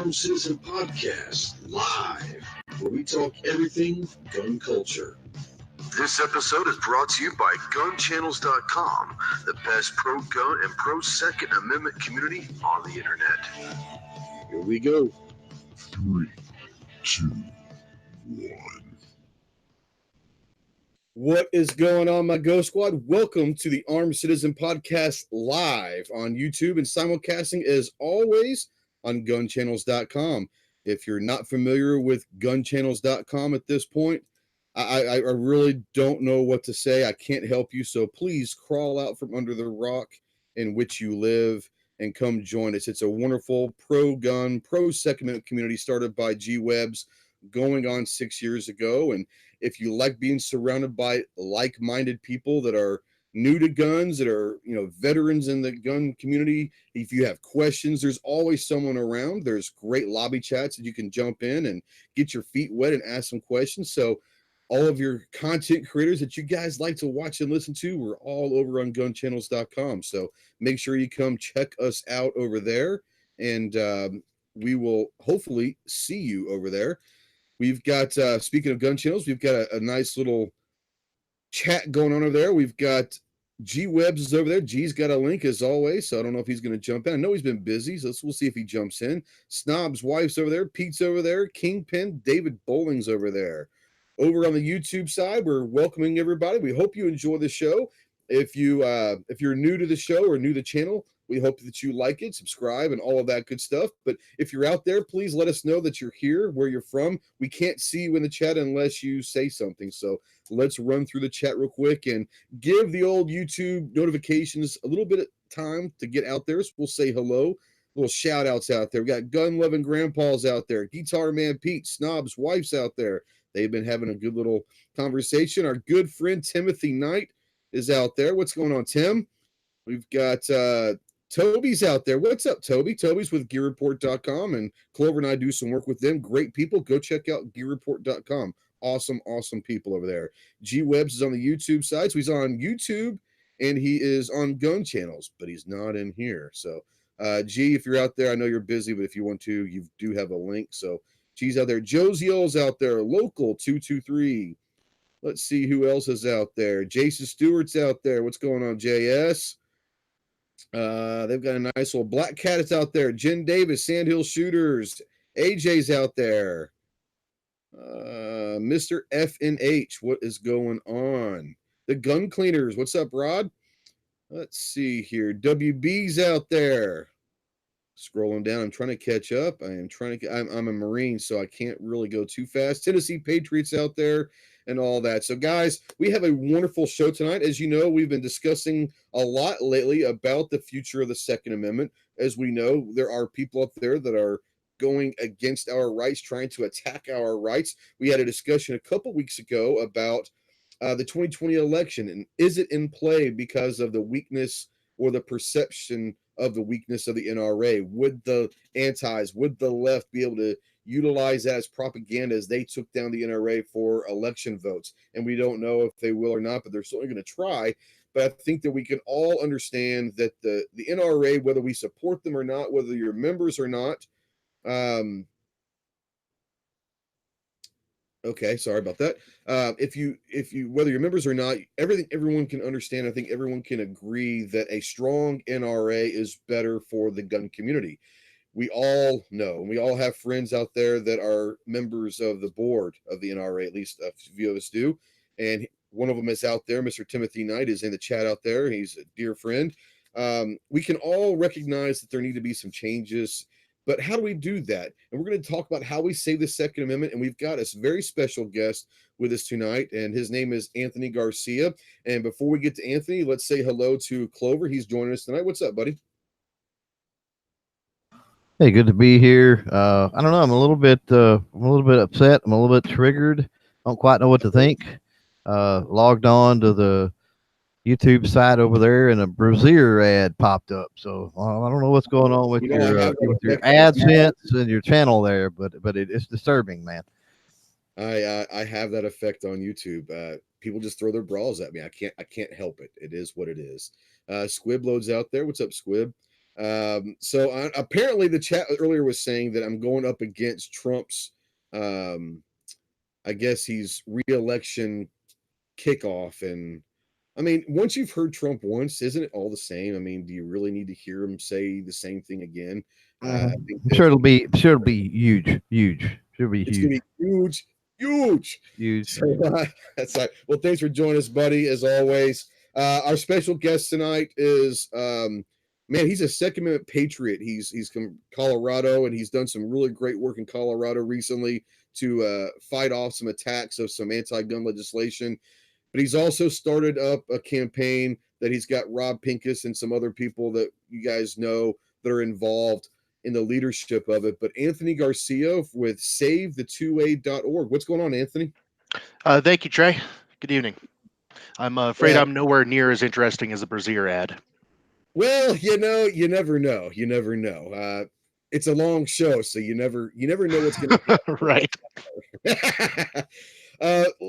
Armed Citizen Podcast live, where we talk everything gun culture. This episode is brought to you by GunChannels.com, the best pro-gun and pro-Second Amendment community on the internet. Here we go. 3, 2, 1. What is going on, my Ghost Squad? Welcome to the Armed Citizen Podcast live on YouTube and simulcasting as always on GunChannels.com. If you're not familiar with GunChannels.com at this point, I really don't know what to say. I can't help you, so please crawl out from under the rock in which you live and come join us. It's a wonderful pro-gun, pro-Second Amendment community started by G-Webs going on 6 years ago. And if you like being surrounded by like-minded people that are new to guns, that are, veterans in the gun community, if you have questions, there's always someone around. There's great lobby chats that you can jump in and get your feet wet and ask some questions. So all of your content creators that you guys like to watch and listen to, we're all over on GunChannels.com. So make sure you come check us out over there, and we will hopefully see you over there. We've got, speaking of gun channels, we've got a nice little chat going on over there. We've got G-Webs is over there. G's got a link as always, so I don't know if he's going to jump in. I know he's been busy, so we'll see if he jumps in. Snob's wife's over there. Pete's over there. Kingpin, David Bowling's over there. Over on the YouTube side, we're welcoming everybody. We hope you enjoy the show. If you're new to the show or new to the channel, we hope that you like it, subscribe, and all of that good stuff. But if you're out there, please let us know that you're here, where you're from. We can't see you in the chat unless you say something. So let's run through the chat real quick and give the old YouTube notifications a little bit of time to get out there. So we'll say hello. Little shout outs out there. We got gun loving grandpas out there, Guitar Man Pete, Snob's wife's out there. They've been having a good little conversation. Our good friend Timothy Knight is out there. What's going on, Tim? We've got Toby's out there. What's up, Toby? Toby's with GearReport.com, and Clover and I do some work with them. Great people. Go check out GearReport.com. Awesome, awesome people over there. G-Webs is on the YouTube side, so he's on YouTube, and he is on Gun Channels, but he's not in here. So, G, if you're out there, I know you're busy, but if you want to, you do have a link. So, G's out there. Josiel's out there. Local 223. Let's see who else is out there. Jason Stewart's out there. What's going on, JS? They've got a nice little Black Cat is out there. Jen Davis, Sandhill Shooters. AJ's out there. Mr. FNH, what is going on? The Gun Cleaners, what's up, Rod? Let's see here. WB's out there. Scrolling down, I'm trying to catch up. I'm a Marine, so I can't really go too fast. Tennessee Patriots out there and all that. So, guys, we have a wonderful show tonight. As you know, we've been discussing a lot lately about the future of the Second Amendment. As we know, there are people up there that are going against our rights, trying to attack our rights. We had a discussion a couple weeks ago about the 2020 election, and is it in play because of the weakness or the perception of the weakness of the NRA? Would the antis, would the left be able to utilize that as propaganda as they took down the NRA for election votes? And we don't know if they will or not, but they're certainly going to try. But I think that we can all understand that the NRA, whether we support them or not, whether you're members or not, okay, sorry about that. If you whether you're members or not, everyone can understand. I think everyone can agree that a strong NRA is better for the gun community. We all know, and we all have friends out there that are members of the board of the NRA, at least a few of us do. And one of them is out there. Mr. Timothy Knight is in the chat out there. He's a dear friend. We can all recognize that there need to be some changes. But how do we do that? And we're going to talk about how we save the Second Amendment. And we've got a very special guest with us tonight, and his name is Anthony Garcia. And before we get to Anthony, let's say hello to Clover. He's joining us tonight. What's up, buddy? Hey, good to be here. I don't know. I'm a little bit upset. I'm a little bit triggered. I don't quite know what to think. Logged on to the YouTube site over there, and a Brazier ad popped up. So I don't know what's going on with your AdSense and your channel there, but it's disturbing, man. I have that effect on YouTube. People just throw their bras at me. I can't help it. It is what it is. Squib loads out there. What's up, Squib? So apparently the chat earlier was saying that I'm going up against Trump's, I guess he's re-election kickoff. And I mean, once you've heard Trump once, isn't it all the same? I mean, do you really need to hear him say the same thing again? I think I'm sure it'll be huge, huge. Should be it's gonna huge, be huge. huge. So that's right. Well, thanks for joining us, buddy. As always, our special guest tonight is man. He's a Second Amendment patriot. He's from Colorado, and he's done some really great work in Colorado recently to fight off some attacks of some anti-gun legislation. But he's also started up a campaign that he's got Rob Pincus and some other people that you guys know that are involved in the leadership of it. But Anthony Garcia with SaveThe2Way.org. What's going on, Anthony? Thank you, Trey. Good evening. I'm afraid I'm nowhere near as interesting as the Brazier ad. Well, you never know. You never know. It's a long show, so you never know what's going to happen. Right.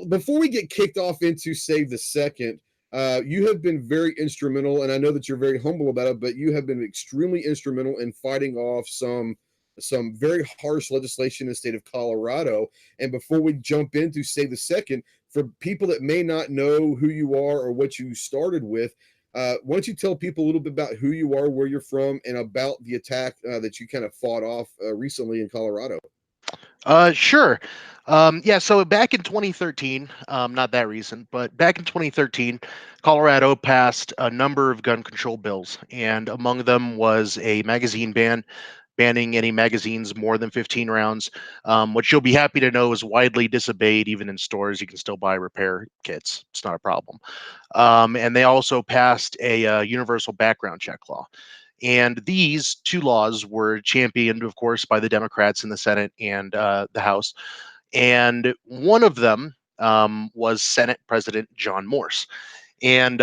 Before we get kicked off into Save the Second, you have been very instrumental, and I know that you're very humble about it, but you have been extremely instrumental in fighting off some very harsh legislation in the state of Colorado. And before we jump into Save the Second, for people that may not know who you are or what you started with, why don't you tell people a little bit about who you are, where you're from, and about the attack that you kind of fought off recently in Colorado? Sure. Yeah, so back in 2013, not that recent, but back in 2013, Colorado passed a number of gun control bills, and among them was a magazine ban, banning any magazines more than 15 rounds, which you'll be happy to know is widely disobeyed even in stores. You can still buy repair kits. It's not a problem. And they also passed a universal background check law. And these two laws were championed, of course, by the Democrats in the Senate and the House. And one of them was Senate President John Morse. And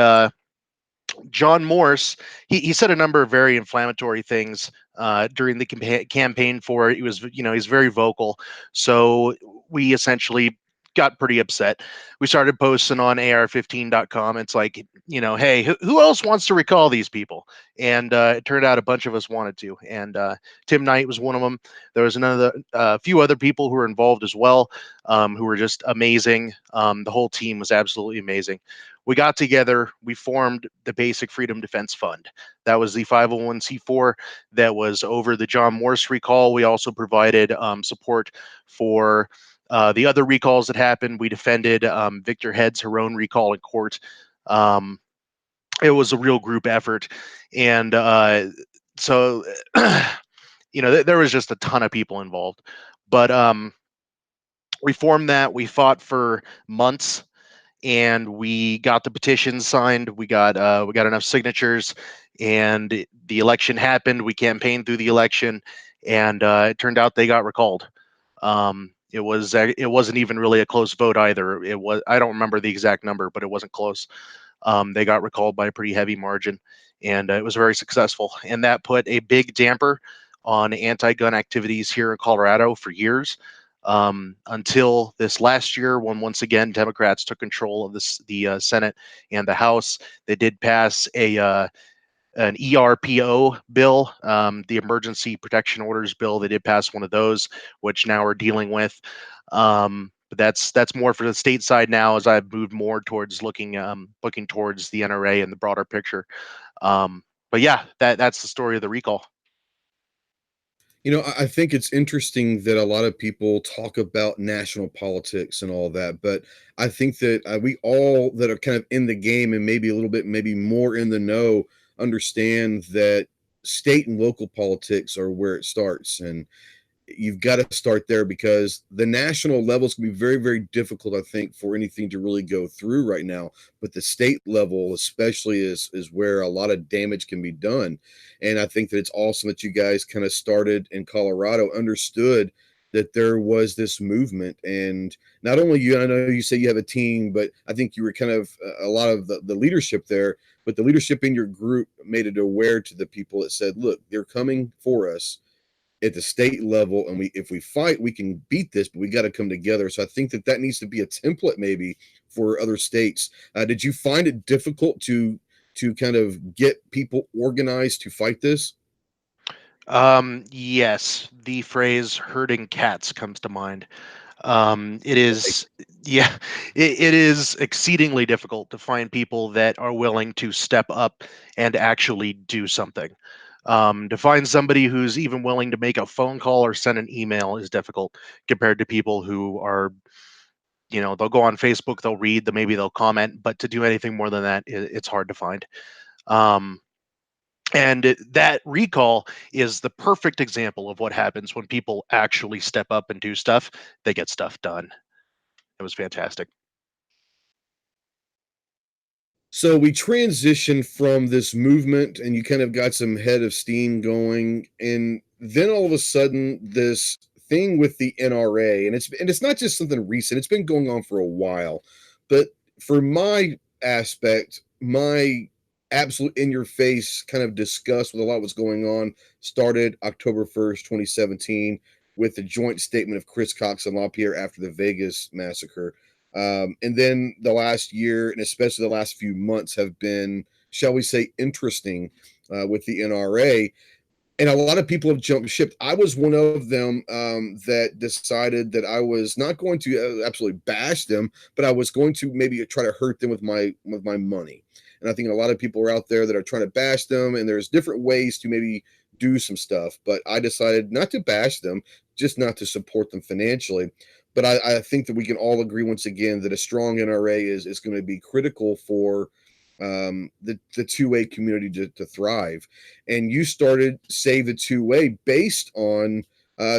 John Morse, he said a number of very inflammatory things during the campaign for it. He was, he's very vocal. So we essentially got pretty upset. We started posting on ar15.com. It's like, hey, who else wants to recall these people? And it turned out a bunch of us wanted to. And Tim Knight was one of them. There was a few other people who were involved as well, who were just amazing. The whole team was absolutely amazing. We got together, we formed the Basic Freedom Defense Fund. That was the 501c4 that was over the John Morse recall. We also provided support for the other recalls that happened. We defended Victor Head's Heron recall in court. It was a real group effort. And so, there was just a ton of people involved. But we formed that. We fought for months. And we got the petitions signed. We got enough signatures, and the election happened. We campaigned through the election, and it turned out they got recalled. It wasn't even really a close vote either. I don't remember the exact number, but it wasn't close. They got recalled by a pretty heavy margin, and it was very successful. And that put a big damper on anti-gun activities here in Colorado for years. Until this last year, when once again Democrats took control of the Senate and the House. They did pass an ERPO bill, the Emergency Protection Orders bill. They did pass one of those, which now we're dealing with. But that's more for the state side now, as I've moved more towards looking towards the NRA and the broader picture. But yeah, that's the story of the recall. I think it's interesting that a lot of people talk about national politics and all that, but I think that we all that are kind of in the game and maybe a little bit, maybe more in the know, understand that state and local politics are where it starts. And you've got to start there, because the national levels can be very, very difficult, I think, for anything to really go through right now. But the state level, especially, is where a lot of damage can be done. And I think that it's awesome that you guys kind of started in Colorado, understood that there was this movement. And not only you, I know you say you have a team, but I think you were kind of a lot of the leadership there, but the leadership in your group made it aware to the people that said, look, they're coming for us at the state level, and if we fight, we can beat this, but we got to come together. So I think that needs to be a template maybe for other states. Did you find it difficult to kind of get people organized to fight this? Yes, the phrase herding cats comes to mind. It is, yeah, it is exceedingly difficult to find people that are willing to step up and actually do something. To find somebody who's even willing to make a phone call or send an email is difficult compared to people who are, they'll go on Facebook, they'll read, maybe they'll comment, but to do anything more than that, it's hard to find. Um, that recall is the perfect example of what happens when people actually step up and do stuff. They get stuff done. It was fantastic. So we transitioned from this movement, and you kind of got some head of steam going, and then all of a sudden, this thing with the NRA, and it's not just something recent; it's been going on for a while. But for my aspect, my absolute in your face kind of disgust with a lot of what's going on started October 1st, 2017, with the joint statement of Chris Cox and LaPierre after the Vegas massacre. And then the last year, and especially the last few months, have been, shall we say, interesting with the NRA. And a lot of people have jumped ship. I was one of them that decided that I was not going to absolutely bash them, but I was going to maybe try to hurt them with my money. And I think a lot of people are out there that are trying to bash them, and there's different ways to maybe do some stuff. But I decided not to bash them, just not to support them financially. But I think that we can all agree once again that a strong NRA is going to be critical for the two-way community to thrive. And you started Save the Two-Way based on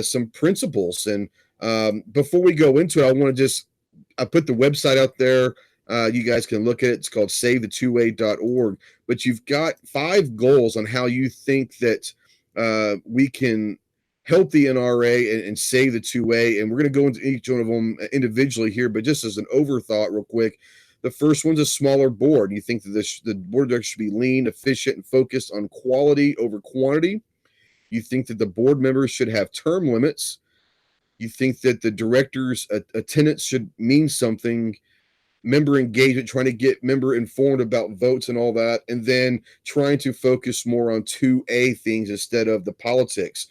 some principles. And before we go into it, I put the website out there. You guys can look at it. It's called SaveTheTwoWay.org. But you've got 5 goals on how you think that we can help the NRA and save the two-way. And we're going to go into each one of them individually here, but just as an overthought real quick, the first one's a smaller board. You think that the board director should be lean, efficient, and focused on quality over quantity. You think that the board members should have term limits. You think that the director's attendance should mean something, member engagement, trying to get member informed about votes and all that, and then trying to focus more on 2A things instead of the politics.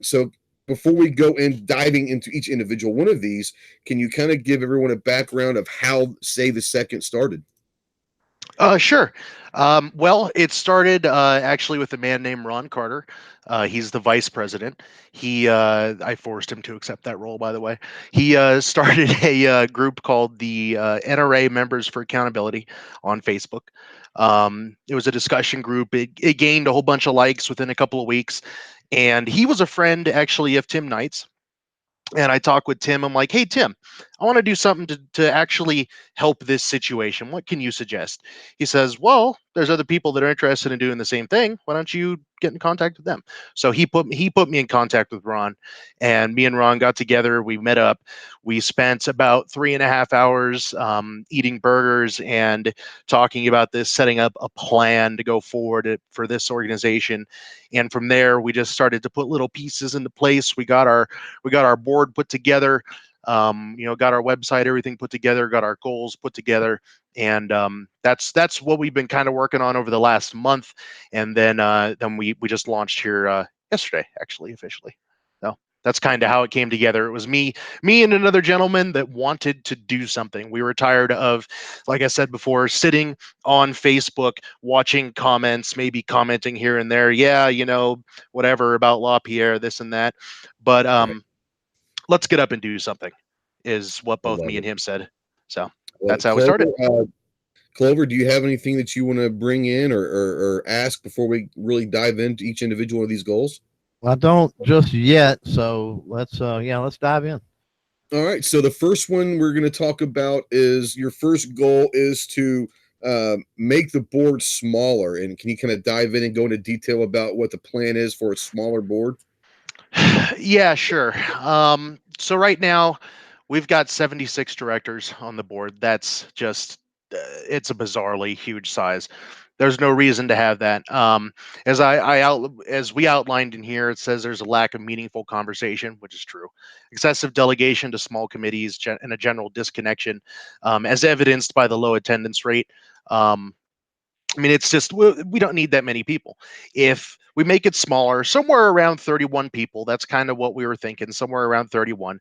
So before we go in diving into each individual one of these, can you kind of give everyone a background of how Save the Second started? Sure. Well, it started actually with a man named Ron Carter. He's the vice president. I forced him to accept that role, by the way. He started a group called the NRA Members for Accountability on Facebook. It was a discussion group. It gained a whole bunch of likes within a couple of weeks. And he was a friend, actually, of Tim Knight's. And I talk with Tim. I'm like, hey, Tim, I want to do something to actually help this situation. What can you suggest? He says, well, there's other people that are interested in doing the same thing. Why don't you get in contact with them? So he put me in contact with Ron, and me and Ron got together. We met up. We spent about 3.5 hours eating burgers and talking about this, setting up a plan to go forward for this organization. And from there, we just started to put little pieces into place. We got our board put together, got our website, everything put together, got our goals put together. And that's what we've been kind of working on over the last month. And then we just launched here yesterday, actually, officially. So that's kind of how it came together. It was me and another gentleman that wanted to do something. We were tired of, like I said before, sitting on Facebook, watching comments, maybe commenting here and there. Yeah, whatever about LaPierre, this and that. But let's get up and do something, is what I both love me and it. him said. So Well, that's how we started. Clover, do you have anything that you want to bring in or ask before we really dive into each individual of these goals? I don't just yet, so let's dive in. All right. So the first one we're going to talk about is your first goal is to make the board smaller. And can you kind of dive in and go into detail about what the plan is for a smaller board? Yeah, sure. So right now we've got 76 directors on the board. That's just it's a bizarrely huge size. There's no reason to have that. As we outlined in here, it says there's a lack of meaningful conversation, which is true. Excessive delegation to small committees and a general disconnection, as evidenced by the low attendance rate. Um, I mean, it's just we don't need that many people. If we make it smaller, somewhere around 31 people, that's kind of what we were thinking, somewhere around 31.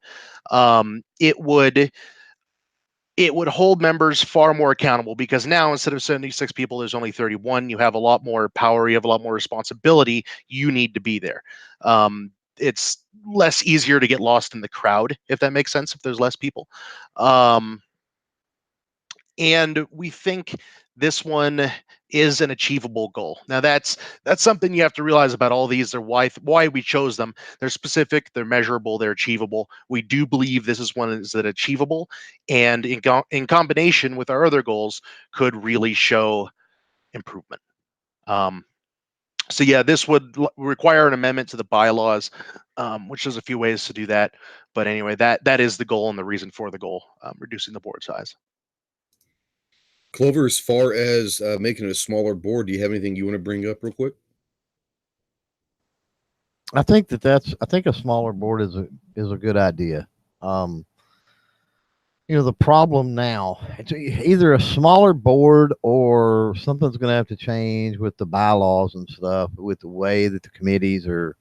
It would hold members far more accountable, because now instead of 76 people, there's only 31. You have a lot more power, you have a lot more responsibility. You need to be there. It's less easier to get lost in the crowd, if that makes sense, if there's less people. And we think this one is an achievable goal. Now that's something you have to realize about all these. They're why we chose them. They're specific, they're measurable, they're achievable. We do believe this is one that achievable, and in combination with our other goals could really show improvement. So yeah, this would require an amendment to the bylaws, which there's a few ways to do that. But anyway, that is the goal and the reason for the goal, reducing the board size. Clover, as far as making it a smaller board, do you have anything you want to bring up real quick? I think I think a smaller board is a good idea. The problem now, it's either a smaller board or something's going to have to change with the bylaws and stuff, with the way that the committees are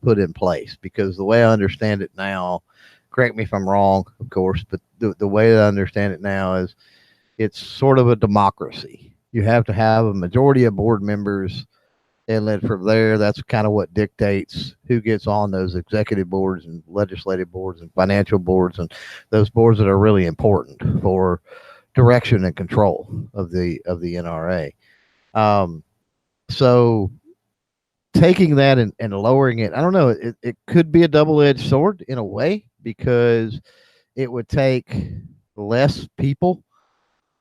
put in place. Because the way I understand it now, correct me if I'm wrong, of course, but the way I understand it now is it's sort of a democracy. You have to have a majority of board members, and then from there, that's kind of what dictates who gets on those executive boards and legislative boards and financial boards and those boards that are really important for direction and control of the NRA. So taking that and lowering it, I don't know, it could be a double-edged sword in a way, because it would take less people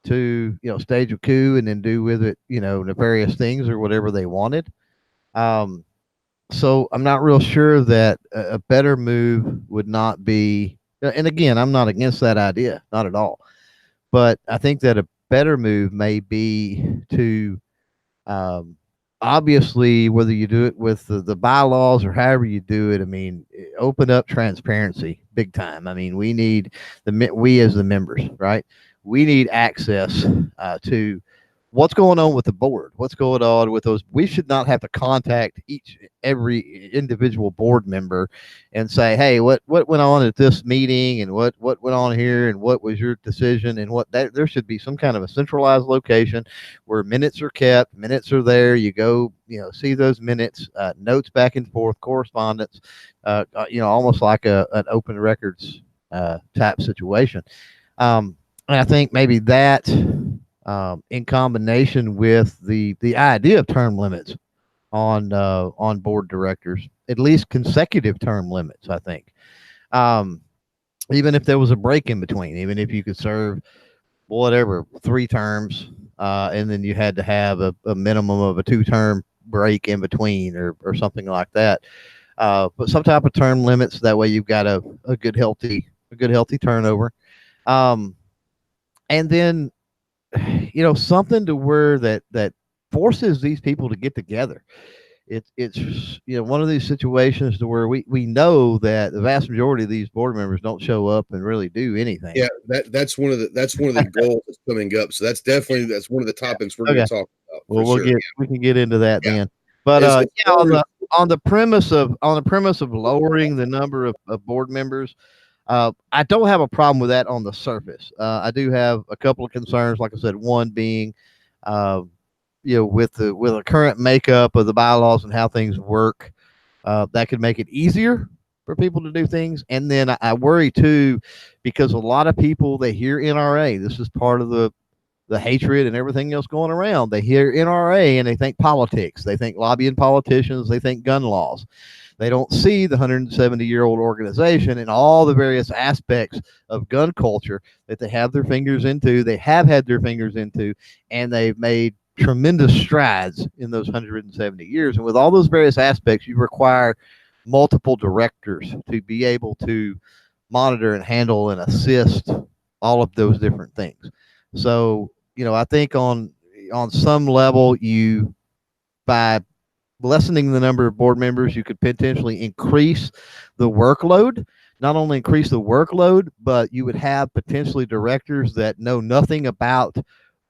to stage a coup and then do with it nefarious things or whatever they wanted. So I'm not real sure that a better move would not be, and again, I'm not against that idea, not at all, but I think that a better move may be to obviously, whether you do it with the bylaws or however you do it, I mean, open up transparency big time. I mean, we as the members, right? We need access to what's going on with the board, what's going on with those. We should not have to contact every individual board member and say, hey, what went on at this meeting, and what went on here, and what was your decision, and there should be some kind of a centralized location where minutes are kept, minutes are there. You go, see those minutes, notes back and forth, correspondence, almost like an open records type situation. And I think maybe that, in combination with the idea of term limits on board directors, at least consecutive term limits, I think, even if there was a break in between, even if you could serve whatever 3 terms, and then you had to have a minimum of a 2-term break in between, or something like that. But some type of term limits, that way you've got a good healthy turnover. And then, something to where that forces these people to get together. It's one of these situations to where we know that the vast majority of these board members don't show up and really do anything. Yeah, that's one of the goals that's coming up. So that's one of the topics we're going to talk about. Well, we can get into that then. But on the premise of lowering the number of board members, I don't have a problem with that on the surface. I do have a couple of concerns. Like I said, one being, with the current makeup of the bylaws and how things work, that could make it easier for people to do things. And then I worry too, because a lot of people, they hear NRA. This is part of the hatred and everything else going around. They hear NRA and they think politics. They think lobbying politicians. They think gun laws. They don't see the 170-year-old organization and all the various aspects of gun culture that they have their fingers into, they have had their fingers into, and they've made tremendous strides in those 170 years. And with all those various aspects, you require multiple directors to be able to monitor and handle and assist all of those different things. So, I think on some level, by lessening the number of board members, you could potentially increase the workload. Not only increase the workload, but you would have potentially directors that know nothing about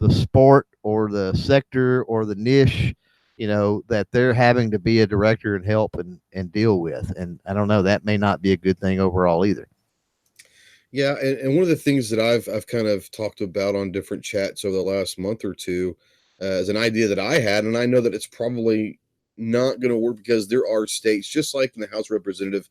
sport or the sector or the niche, that they're having to be a director and help and deal with. And I don't know, that may not be a good thing overall either. Yeah, and one of the things that I've kind of talked about on different chats over the last month or two is an idea that I had, and I know that it's probably not going to work because there are states, just like in the House of Representative,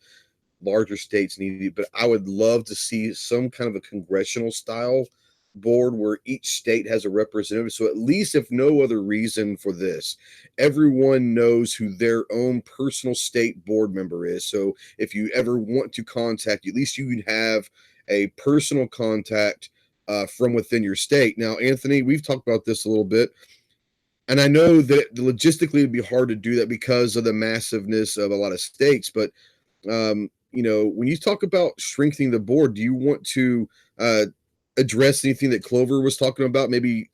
larger states need it, but I would love to see some kind of a congressional style board where each state has a representative. So at least if no other reason for this, everyone knows who their own personal state board member is. So if you ever want to contact, at least you would have a personal contact from within your state. Now, Anthony, we've talked about this a little bit. And I know that logistically it'd be hard to do that because of the massiveness of a lot of states. But when you talk about strengthening the board, do you want to address anything that Clover was talking about? Maybe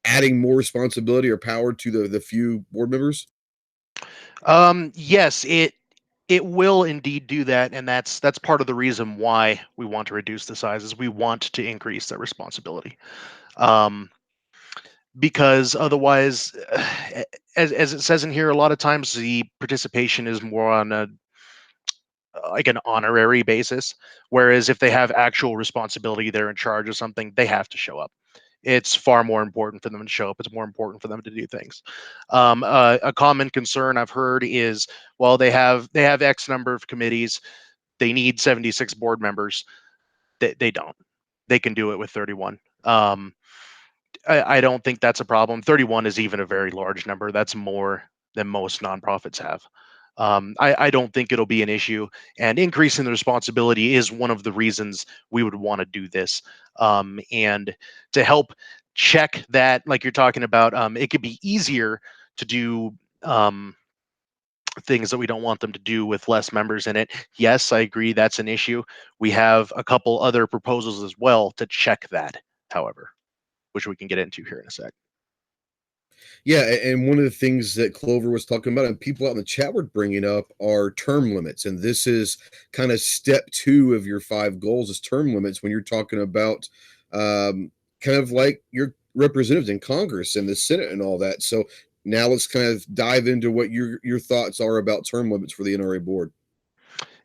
adding more responsibility or power to the few board members? Yes, it will indeed do that, and that's part of the reason why we want to reduce the sizes. We want to increase the responsibility. Because otherwise, as it says in here, a lot of times the participation is more on a like an honorary basis, whereas if they have actual responsibility, they're in charge of something, they have to show up. It's far more important for them to show up. It's more important for them to do things. A common concern I've heard is, well, they have X number of committees, they need 76 board members. They don't. They can do it with 31. I don't think that's a problem. 31 is even a very large number. That's more than most nonprofits have. I don't think it'll be an issue, and increasing the responsibility is one of the reasons we would want to do this. And to help check that, like you're talking about, it could be easier to do things that we don't want them to do with less members in it. Yes, I agree that's an issue. We have a couple other proposals as well to check that, however, which we can get into here in a sec. Yeah, and one of the things that Clover was talking about and people out in the chat were bringing up are term limits. And this is kind of step 2 of your 5 goals is term limits when you're talking about kind of like your representatives in Congress and the Senate and all that. So now let's kind of dive into what your thoughts are about term limits for the NRA board.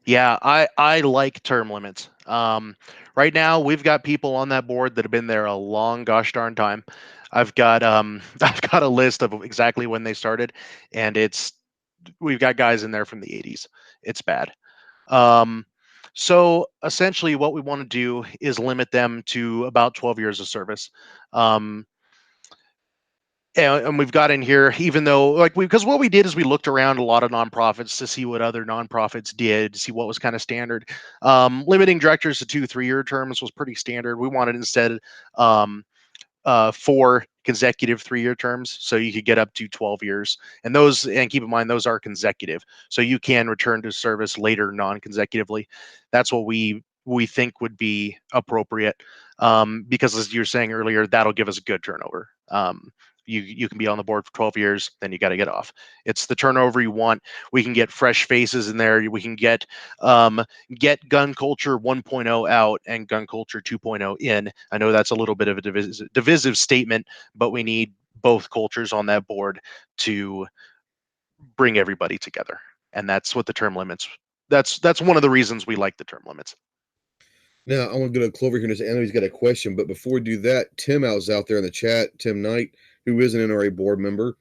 Yeah, I like term limits. Right now we've got people on that board that have been there a long gosh darn time. I've got I've got a list of exactly when they started, and we've got guys in there from the 80s. It's bad. So essentially what we want to do is limit them to about 12 years of service. And we've got in here, even though because what we did is we looked around a lot of nonprofits to see what other nonprofits did, to see what was kind of standard. Limiting directors to 2 3-year terms was pretty standard. We wanted instead 4 consecutive 3-year terms, so you could get up to 12 years. And keep in mind, those are consecutive, so you can return to service later non-consecutively. That's what we think would be appropriate, because as you were saying earlier, that'll give us a good turnover. You can be on the board for 12 years, then you got to get off. It's the turnover you want. We can get fresh faces in there. We can get gun culture 1.0 out and gun culture 2.0 in. I know that's a little bit of a divisive statement, but we need both cultures on that board to bring everybody together. And that's what the term limits. That's one of the reasons we like the term limits. Now, I want to go to Clover here and say, I know he's got a question, but before we do that, Tim was out there in the chat, Tim Knight, who is an NRA board member.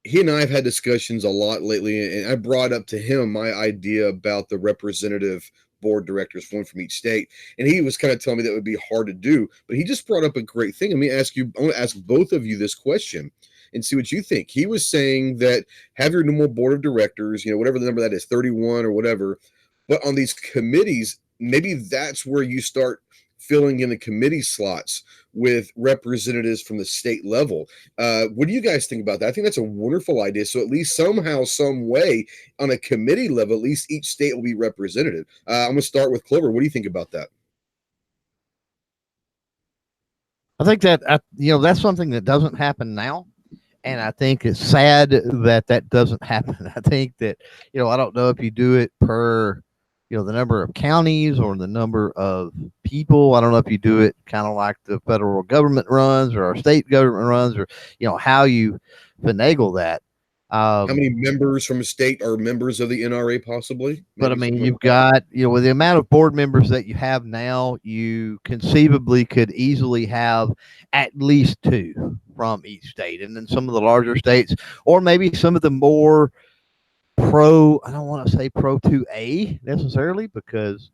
He and I have had discussions a lot lately, and I brought up to him my idea about the representative board directors, one from each state. And he was kind of telling me that would be hard to do, but he just brought up a great thing. I want to ask both of you this question and see what you think. He was saying that have your normal board of directors, whatever the number that is, 31 or whatever, but on these committees, maybe that's where you start filling in the committee slots with representatives from the state level. What do you guys think about that? I think that's a wonderful idea. So at least somehow, some way, on a committee level, at least each state will be represented. I'm going to start with Clover. What do you think about that? I think that that's something that doesn't happen now, and I think it's sad that doesn't happen. I think that I don't know if you do it per the number of counties or the number of people. I don't know if you do it kind of like the federal government runs or our state government runs, or how you finagle that. How many members from a state are members of the NRA, possibly? But I mean, you've got, with the amount of board members that you have now, you conceivably could easily have at least 2 from each state. And then some of the larger states, or maybe some of the more I don't want to say pro 2A necessarily, because,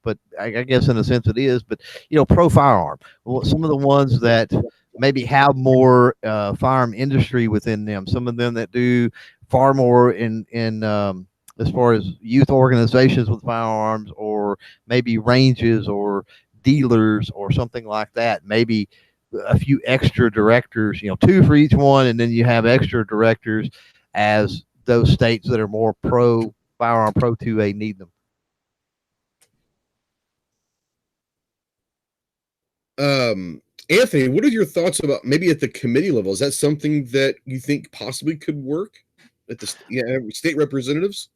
but I guess in a sense it is, but, pro firearm. Well, some of the ones that maybe have more firearm industry within them, some of them that do far more in as far as youth organizations with firearms, or maybe ranges or dealers or something like that. Maybe a few extra directors, 2 for each one, and then you have extra directors as those states that are more pro firearm, pro 2A need them. Anthony, what are your thoughts about maybe at the committee level? Is that something that you think possibly could work at the state representatives?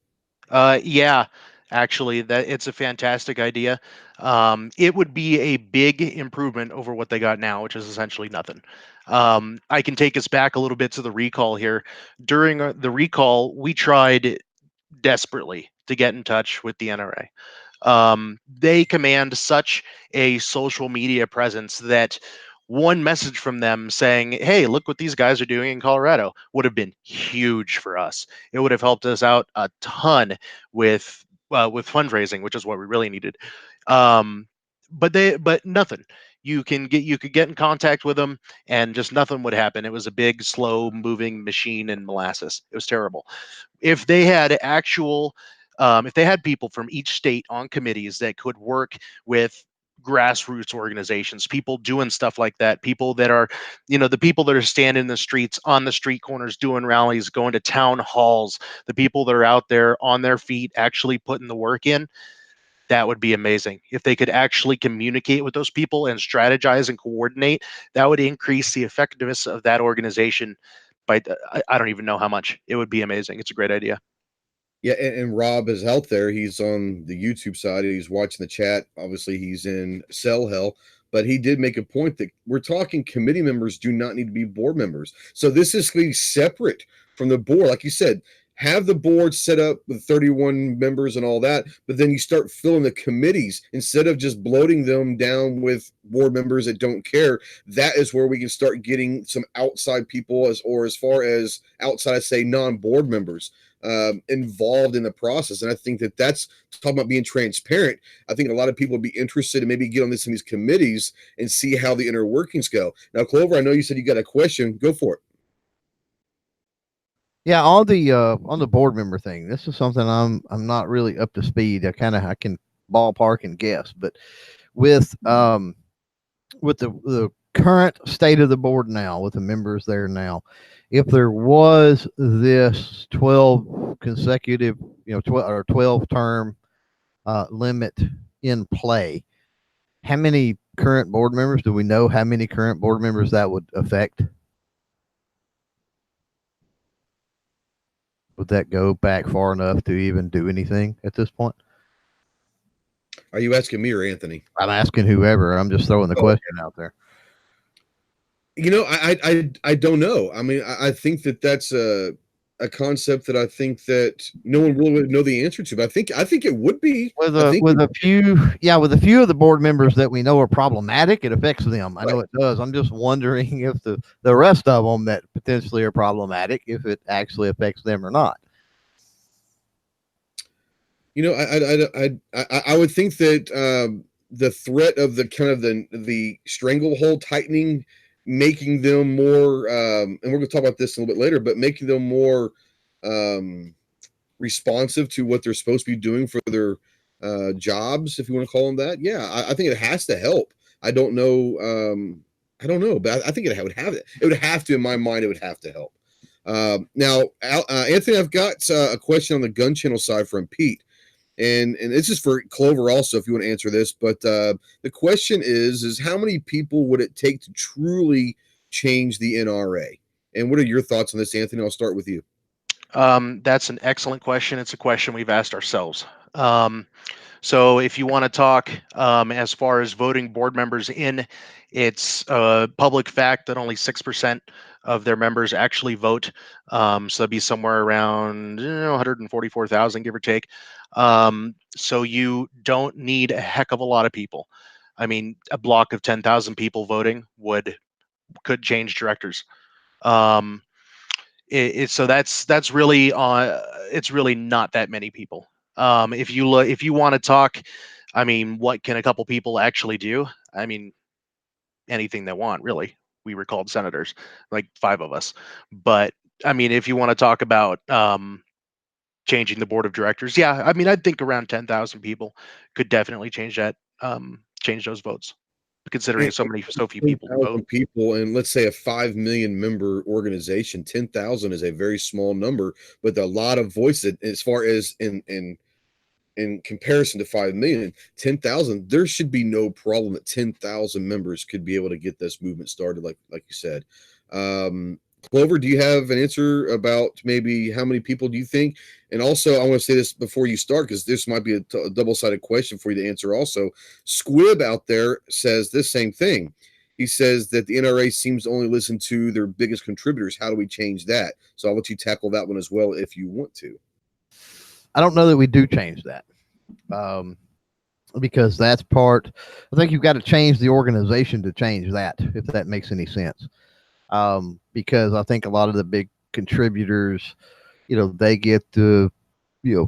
Yeah, actually, that it's a fantastic idea. It would be a big improvement over what they got now, which is essentially nothing. I can take us back a little bit to the recall here. During the recall, we tried desperately to get in touch with the NRA. They command such a social media presence that one message from them saying, "Hey, look what these guys are doing in Colorado," would have been huge for us. It would have helped us out a ton with fundraising, which is what we really needed. But nothing. You could get in contact with them, and just nothing would happen. It was a big, slow moving machine in molasses. It was terrible. If they had if they had people from each state on committees that could work with grassroots organizations, people doing stuff like that, people that are, the people that are standing in the streets, on the street corners, doing rallies, going to town halls, the people that are out there on their feet, actually putting the work in, that would be amazing. If they could actually communicate with those people and strategize and coordinate, that would increase the effectiveness of that organization by, I don't even know how much. It would be amazing. It's a great idea. Yeah, and Rob is out there. He's on the YouTube side. He's watching the chat. Obviously, he's in cell hell. But he did make a point that we're talking committee members do not need to be board members. So this is going to be separate from the board. Like you said, have the board set up with 31 members and all that, but then you start filling the committees instead of just bloating them down with board members that don't care. That is where we can start getting some outside people, as far as outside, say, non-board members involved in the process. And I think that's talking about being transparent. I think a lot of people would be interested in maybe get on some of these committees and see how the inner workings go. Now, Clover, I know you said you got a question. Go for it. Yeah, on the board member thing, this is something I'm not really up to speed. I can ballpark and guess, but with the current state of the board now, with the members there now, if there was this 12 consecutive, 12 term limit in play, how many current board members do we know? How many current board members that would affect? Would that go back far enough to even do anything at this point? Are you asking me or Anthony? I'm asking whoever. I'm just throwing the question out there. I don't know. I mean, I think that's a concept that I think that no one really would know the answer to. But I think it would be with a few of the board members that we know are problematic. It affects them. I know it does. I'm just wondering if the rest of them that potentially are problematic, if it actually affects them or not. I would think that the threat of the kind of the stranglehold tightening, making them more, and we're going to talk about this a little bit later, but making them more responsive to what they're supposed to be doing for their jobs, if you want to call them that. Yeah, I think it has to help. I don't know, but I think it would have it. It would have to, in my mind, it would have to help. Now, Anthony, I've got a question on the gun channel side from Pete. And this is for Clover also, if you want to answer this. But the question is how many people would it take to truly change the NRA? And what are your thoughts on this, Anthony? I'll start with you. That's an excellent question. It's a question we've asked ourselves. So if you want to talk as far as voting board members in, it's a public fact that only 6% of their members actually vote. So that'd be somewhere around 144,000, give or take. So you don't need a heck of a lot of people. I mean, a block of 10,000 people voting could change directors. So that's really it's really not that many people. If you want to talk, I mean, what can a couple people actually do? I mean, anything they want, really. We were called senators, like 5 of us. But I mean, if you want to talk about changing the board of directors, yeah, I mean, I think around 10,000 people could definitely change that, change those votes, considering And so few people vote. 10,000 people, and let's say a 5 million member organization, 10,000 is a very small number, but a lot of voices as far as in comparison to 5 million, 10,000, there should be no problem that 10,000 members could be able to get this movement started, like you said. Clover, do you have an answer about maybe how many people do you think? And also, I want to say this before you start, because this might be a double-sided question for you to answer also. Squib out there says this same thing. He says that the NRA seems to only listen to their biggest contributors. How do we change that? So I'll let you tackle that one as well if you want to. I don't know that we do change that. Because that's part, I think you've got to change the organization to change that, if that makes any sense. Because I think a lot of the big contributors, they get the,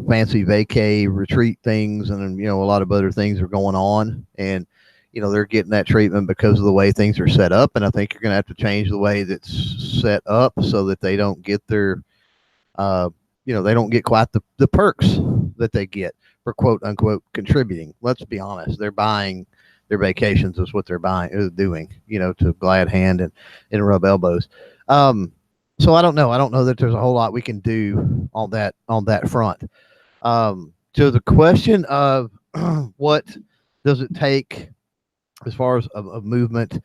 fancy vacay retreat things, and, a lot of other things are going on, and, they're getting that treatment because of the way things are set up. And I think you're going to have to change the way that's set up so that they don't get their, they don't get quite the perks that they get for quote unquote contributing. Let's be honest. They're buying their vacations is what they're doing, to glad hand and rub elbows. So I don't know. I don't know that there's a whole lot we can do on that front. To the question of what does it take as far as a movement,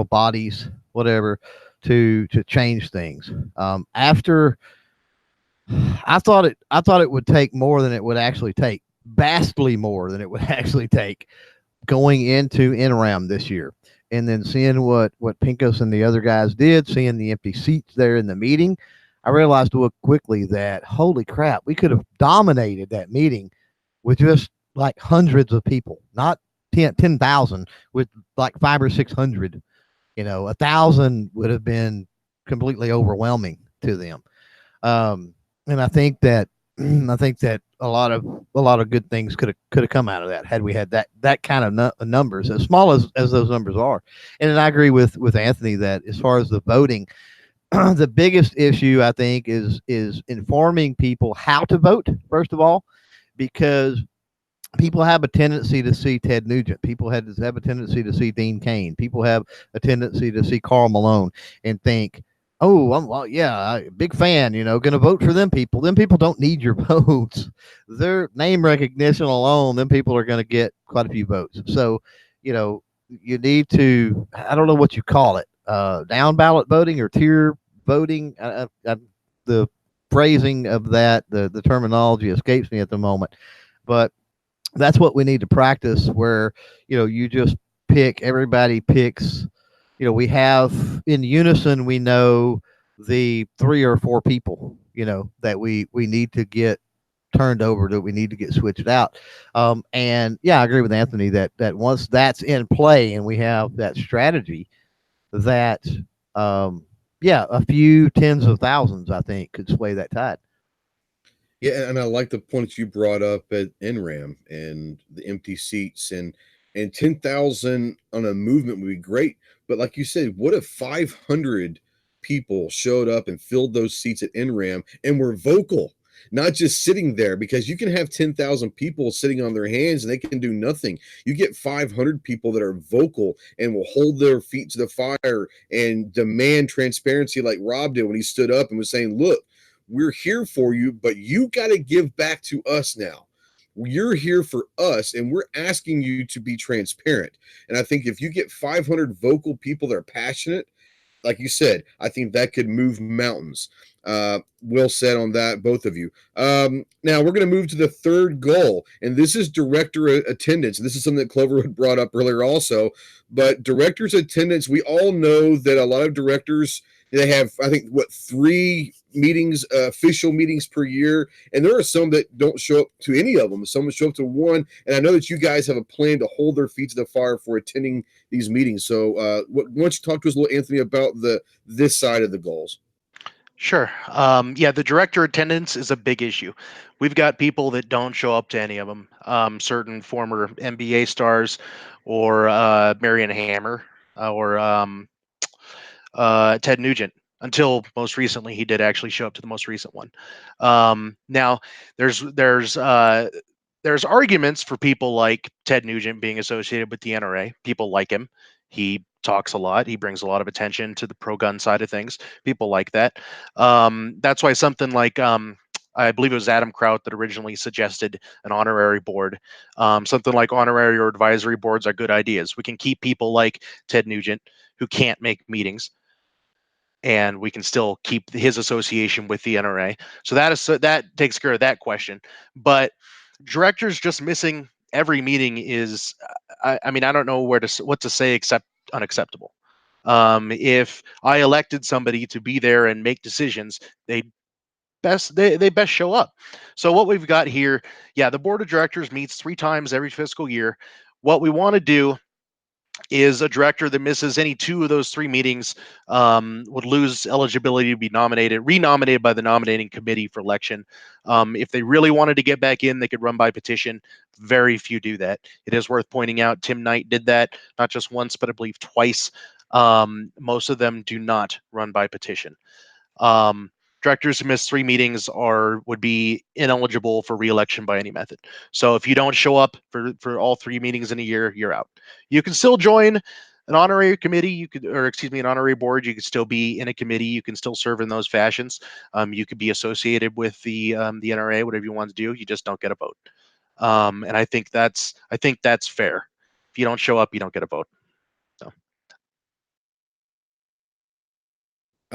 bodies, whatever, to change things. After I thought it would take more than it would actually take, vastly more than it would actually take, going into NRAM this year, and then seeing what Pincus and the other guys did, seeing the empty seats there in the meeting. I realized quickly that, holy crap, we could have dominated that meeting with just like hundreds of people, not 10,000, with like 500 or 600. 1,000 would have been completely overwhelming to them. And I think that a lot of good things could have come out of that had we had that kind of numbers, as small as those numbers are. And I agree with Anthony that as far as the voting, the biggest issue I think is informing people how to vote, first of all, because people have a tendency to see Ted Nugent. People have a tendency to see Dean Cain. People have a tendency to see Karl Malone and think, oh, big fan, going to vote for them people. Them people don't need your votes. Their name recognition alone, them people are going to get quite a few votes. So, you need to, I don't know what you call it, down ballot voting or tier voting. The phrasing of that, the terminology escapes me at the moment. But that's what we need to practice, where, you just everybody picks, we have in unison, we know the 3 or 4 people, that we need to get turned over, that we need to get switched out. And yeah, I agree with Anthony that once that's in play and we have that strategy, that, a few tens of thousands, I think, could sway that tide. Yeah, and I like the points you brought up at NRAM and the empty seats, and 10,000 on a movement would be great. But like you said, what if 500 people showed up and filled those seats at NRAM and were vocal, not just sitting there? Because you can have 10,000 people sitting on their hands and they can do nothing. You get 500 people that are vocal and will hold their feet to the fire and demand transparency, like Rob did when he stood up and was saying, look, we're here for you, but you got to give back to us now. You're here for us, and we're asking you to be transparent. And I think if you get 500 vocal people that are passionate, like you said, I think that could move mountains. Well said on that, both of you. Now we're going to move to the third goal, and this is director attendance. This is something that Clover had brought up earlier also, but director's attendance, we all know that a lot of directors, they have, I think, 3 meetings, official meetings per year, and there are some that don't show up to any of them. Some show up to one, and I know that you guys have a plan to hold their feet to the fire for attending these meetings. So why don't you talk to us a little, Anthony, about this side of the goals? Sure. Yeah, the director attendance is a big issue. We've got people that don't show up to any of them. Certain former NBA stars, or Marion Hammer, or Ted Nugent. Until most recently, he did actually show up to the most recent one. Now, there's arguments for people like Ted Nugent being associated with the NRA. People like him. He talks a lot. He brings a lot of attention to the pro-gun side of things. People like that. That's why something like I believe it was Adam Kraut that originally suggested an honorary board. Something like honorary or advisory boards are good ideas. We can keep people like Ted Nugent who can't make meetings, and we can still keep his association with the NRA. So that takes care of that question. But directors just missing every meeting is, I mean, I don't know what to say except unacceptable. If I elected somebody to be there and make decisions, they best show up. So what we've got here, yeah, the board of directors meets 3 times every fiscal year. What we want to do is a director that misses any 2 of those 3 meetings would lose eligibility to be renominated by the nominating committee for election. If they really wanted to get back in, they could run by petition. Very few do that. It is worth pointing out Tim Knight did that, not just once, but I believe twice. Most of them do not run by petition. Directors who miss 3 meetings would be ineligible for re-election by any method. So if you don't show up for all 3 meetings in a year, you're out. You can still join an honorary committee, an honorary board. You could still be in a committee. You can still serve in those fashions. You could be associated with the NRA, whatever you want to do. You just don't get a vote. And I think that's fair. If you don't show up, you don't get a vote.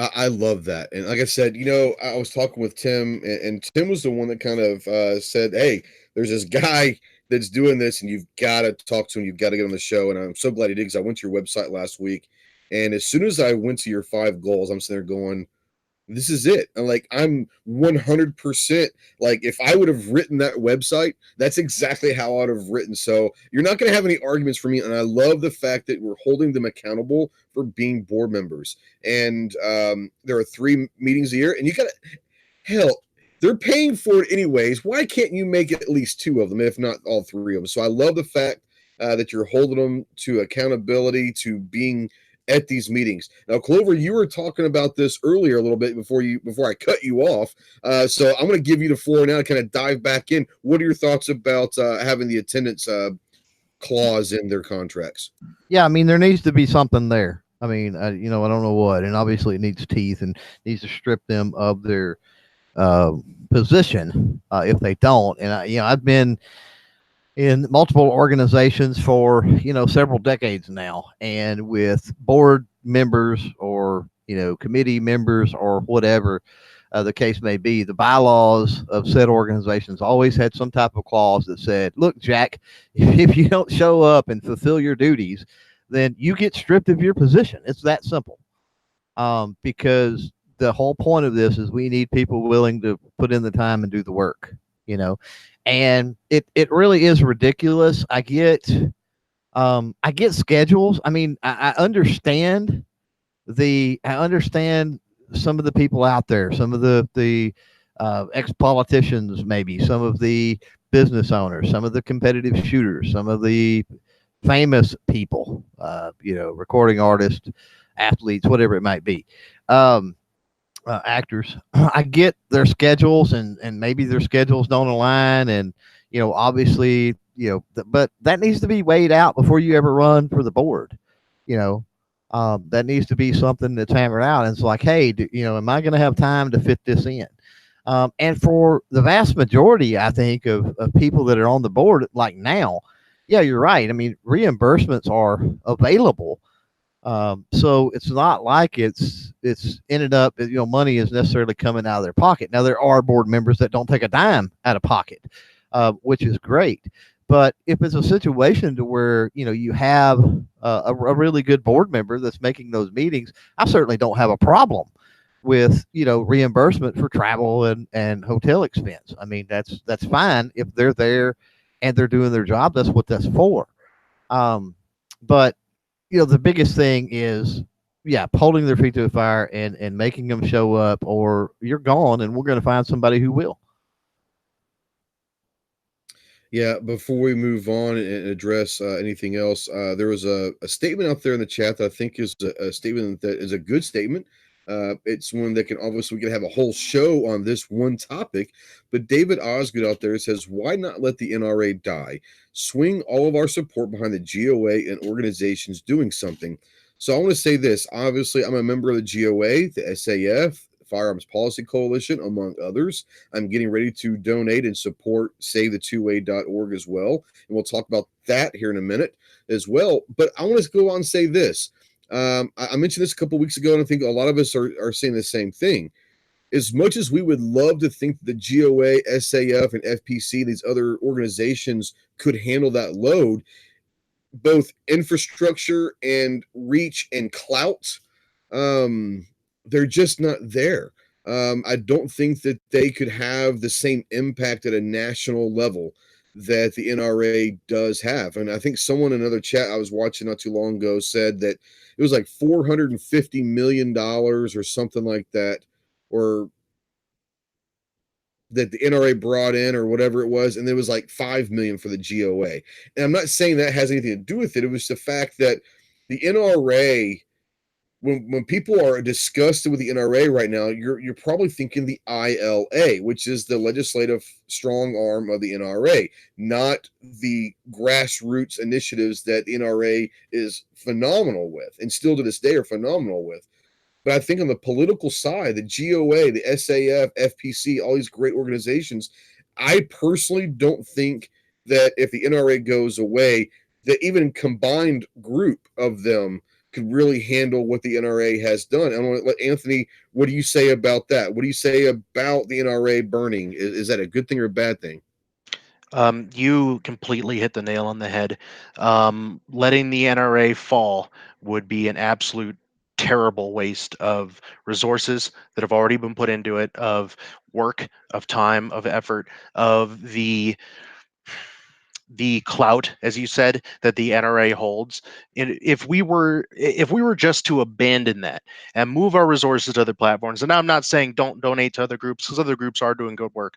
I love that. And like I said, I was talking with Tim, and Tim was the one that kind of said, hey, there's this guy that's doing this, and you've got to talk to him. You've got to get on the show. And I'm so glad he did, because I went to your website last week. And as soon as I went to your 5 goals, I'm sitting there going, this is it. I'm 100%, like, if I would have written that website, that's exactly how I would have written. So you're not going to have any arguments for me. And I love the fact that we're holding them accountable for being board members. And there are 3 meetings a year, and you got to, hell, they're paying for it anyways. Why can't you make at least 2 of them, if not all 3 of them? So I love the fact that you're holding them to accountability, to being at these meetings. Now, Clover, you were talking about this earlier a little bit before I cut you off. So I'm going to give you the floor now to kind of dive back in. What are your thoughts about having the attendance clause in their contracts? Yeah, I mean, there needs to be something there. I mean, I don't know what, and obviously it needs teeth and needs to strip them of their position if they don't. And I've been in multiple organizations for several decades now, and with board members or committee members or whatever the case may be, the bylaws of said organizations always had some type of clause that said, look, Jack, if you don't show up and fulfill your duties, then you get stripped of your position. It's that simple. Because the whole point of this is we need people willing to put in the time and do the work, and it really is ridiculous. I get schedules. I mean, I understand some of the people out there, some of the ex-politicians, maybe some of the business owners, some of the competitive shooters, some of the famous people, recording artists, athletes, whatever it might be, actors. I get their schedules, and maybe their schedules don't align, and obviously, but that needs to be weighed out before you ever run for the board. That needs to be something that's hammered out. And it's like, hey, am I going to have time to fit this in? And for the vast majority, I think, of people that are on the board, like now, yeah, you're right. I mean, reimbursements are available So it's not like it's ended up, money is necessarily coming out of their pocket. Now there are board members that don't take a dime out of pocket, which is great. But if it's a situation to where, you have a really good board member that's making those meetings, I certainly don't have a problem with, reimbursement for travel and hotel expense. I mean, that's fine if they're there and they're doing their job. That's what that's for. But the biggest thing is, holding their feet to the fire and making them show up, or you're gone and we're going to find somebody who will. Yeah, before we move on and address anything else, there was a statement out there in the chat that I think is a statement that is a good statement. It's one that can obviously, we can have a whole show on this one topic, but David Osgood out there says, why not let the NRA die? Swing all of our support behind the GOA and organizations doing something. So I want to say this. Obviously, I'm a member of the GOA, the SAF, Firearms Policy Coalition, among others. I'm getting ready to donate and support SaveThe2Way.org as well. And we'll talk about that here in a minute as well. But I want to go on and say this. I mentioned this a couple weeks ago, and I think a lot of us are saying the same thing. As much as we would love to think that the GOA, SAF, and FPC, these other organizations could handle that load, both infrastructure and reach and clout, they're just not there. I don't think that they could have the same impact at a national level that the NRA does have. And I think someone in another chat I was watching not too long ago said that it was like $450 million or something like that, or that the NRA brought in or whatever it was, and there was like $5 million for the GOA. And I'm not saying that has anything to do with it. It was the fact that the NRA, when people are disgusted with the NRA right now, you're probably thinking the ILA, which is the legislative strong arm of the NRA, not the grassroots initiatives that the NRA is phenomenal with, and still to this day are phenomenal with. But I think on the political side, the GOA, the SAF, FPC, all these great organizations, I personally don't think that if the NRA goes away, that even combined group of them could really handle what the NRA has done. I want to let Anthony, what do you say about that? What do you say about the NRA burning? Is that a good thing or a bad thing? You completely hit the nail on the head. Letting the NRA fall would be an absolute terrible waste of resources that have already been put into it, of work, of time, of effort, of the clout, as you said, that the NRA holds. And if we were just to abandon that and move our resources to other platforms, and I'm not saying don't donate to other groups, because other groups are doing good work.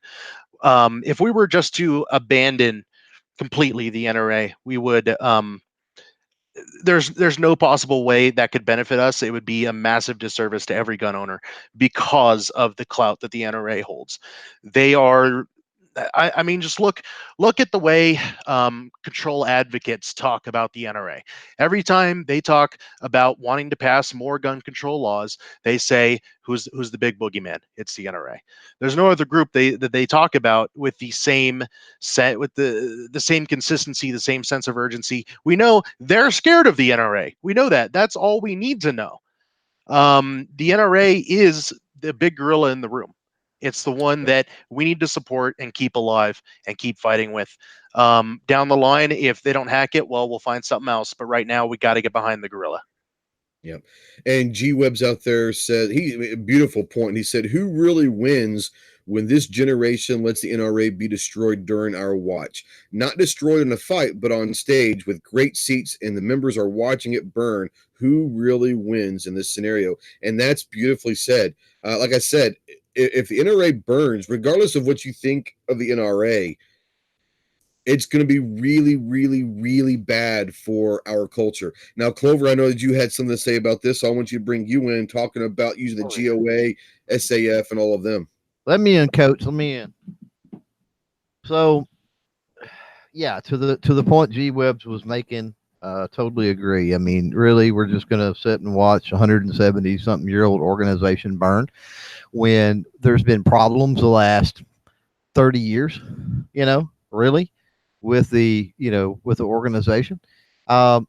If we were just to abandon completely the NRA, we would. There's no possible way that could benefit us. It would be a massive disservice to every gun owner because of the clout that the NRA holds. They are. I mean, just look at the way control advocates talk about the NRA. Every time they talk about wanting to pass more gun control laws, they say, "Who's the big boogeyman?" It's the NRA. There's no other group that they talk about with the same set, with the same consistency, the same sense of urgency. We know they're scared of the NRA. We know that. That's all we need to know. The NRA is the big gorilla in the room. It's the one that we need to support and keep alive and keep fighting with. Down the line, if they don't hack it, well, we'll find something else. But right now, we got to get behind the gorilla. Yeah. And G Web's out there said, a beautiful point. He said, who really wins when this generation lets the NRA be destroyed during our watch? Not destroyed in a fight, but on stage with great seats and the members are watching it burn. Who really wins in this scenario? And that's beautifully said. Like I said, if the NRA burns, regardless of what you think of the NRA, it's going to be really, really, really bad for our culture. Now, Clover, I know that you had something to say about this, so I want you to bring you in talking about using the GOA, SAF, and all of them. Let me in, Coach. Let me in. So, yeah, to the point G Webs was making, totally agree. I mean, really, we're just going to sit and watch 170-something-year-old organization burn when there's been problems the last 30 years, really, with the organization.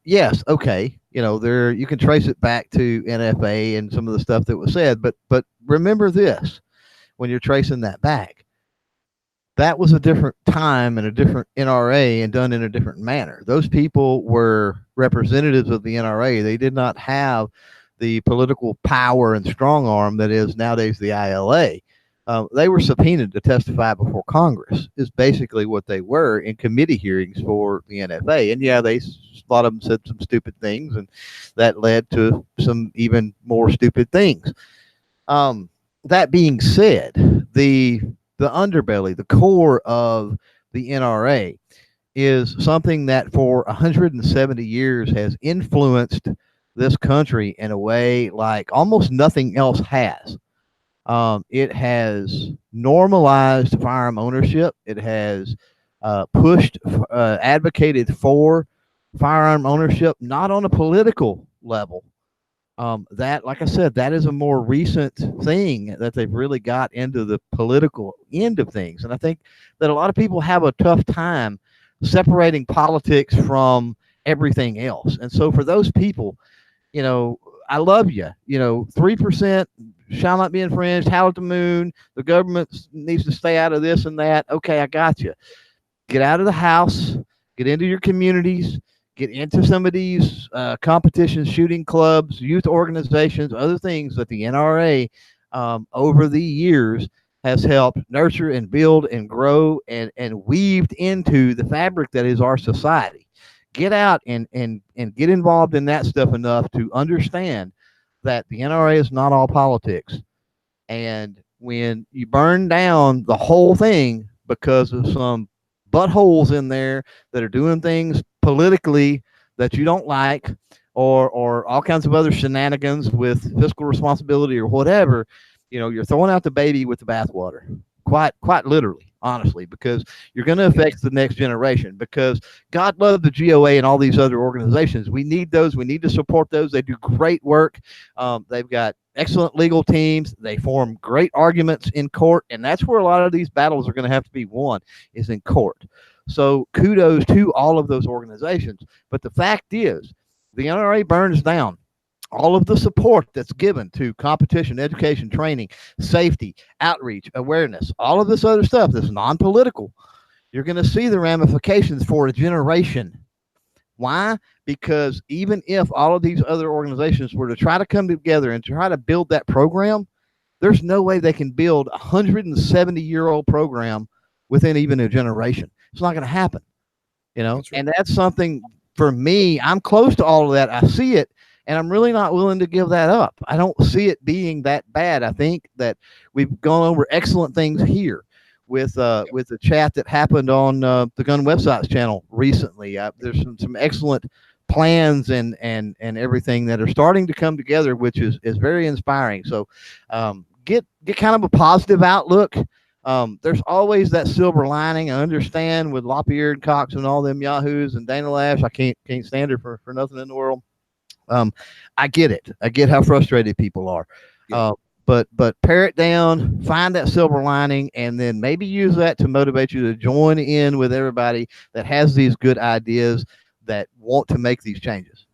Yes, okay, there you can trace it back to NFA and some of the stuff that was said. But remember this, when you're tracing that back, that was a different time and a different NRA and done in a different manner. Those people were representatives of the NRA. They did not have the political power and strong arm that is nowadays the ILA. They were subpoenaed to testify before Congress, is basically what they were in committee hearings for the NFA. And yeah, a lot of them said some stupid things, and that led to some even more stupid things. That being said, the underbelly, the core of the NRA is something that for 170 years has influenced this country in a way like almost nothing else has. It has normalized firearm ownership. It has advocated for firearm ownership, not on a political level. That, like I said, that is a more recent thing that they've really got into the political end of things. And I think that a lot of people have a tough time separating politics from everything else. And so for those people, I love you. 3% shall not be infringed. Howl at the moon. The government needs to stay out of this and that. Okay, I got you. Get out of the house. Get into your communities. Get into some of these competitions, shooting clubs, youth organizations, other things that the NRA over the years has helped nurture and build and grow and weaved into the fabric that is our society. Get out and get involved in that stuff enough to understand that the NRA is not all politics. And when you burn down the whole thing because of some buttholes in there that are doing things politically that you don't like, or all kinds of other shenanigans with fiscal responsibility or whatever, you're throwing out the baby with the bathwater, quite literally, honestly, because you're going to affect the next generation. Because God love the GOA and all these other organizations. We need those. We need to support those. They do great work. They've got excellent legal teams. They form great arguments in court, and that's where a lot of these battles are going to have to be won, is in court. So kudos to all of those organizations. But the fact is, the NRA burns down all of the support that's given to competition, education, training, safety, outreach, awareness, all of this other stuff that's non-political. You're going to see the ramifications for a generation. Why? Because even if all of these other organizations were to try to come together and try to build that program, there's no way they can build a 170-year-old program within even a generation. It's not going to happen, That's right. And that's something for me. I'm close to all of that. I see it, and I'm really not willing to give that up. I don't see it being that bad. I think that we've gone over excellent things here with the chat that happened on the Gun Websites channel recently. There's some excellent plans and everything that are starting to come together, which is very inspiring. So get kind of a positive outlook. There's always that silver lining. I understand with Lapierre and Cox and all them yahoos and Dana Lash. I can't stand her for nothing in the world. I get it. I get how frustrated people are. Yeah. But pare it down, find that silver lining, and then maybe use that to motivate you to join in with everybody that has these good ideas that want to make these changes.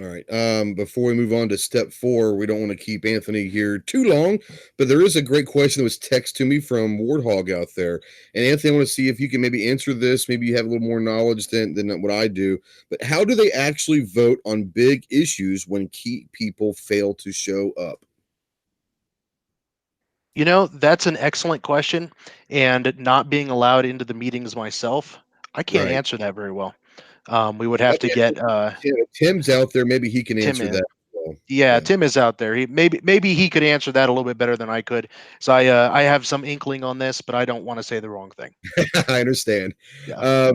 All right. Before we move on to step 4, we don't want to keep Anthony here too long, but there is a great question that was texted to me from Warthog out there. And Anthony, I want to see if you can maybe answer this. Maybe you have a little more knowledge than what I do. But how do they actually vote on big issues when key people fail to show up? That's an excellent question. And not being allowed into the meetings myself, I can't answer that very well. We would have to get Tim's out there. Maybe he can answer that. Yeah, Tim is out there. Maybe he could answer that a little bit better than I could. So I have some inkling on this, but I don't want to say the wrong thing. I understand. Yeah.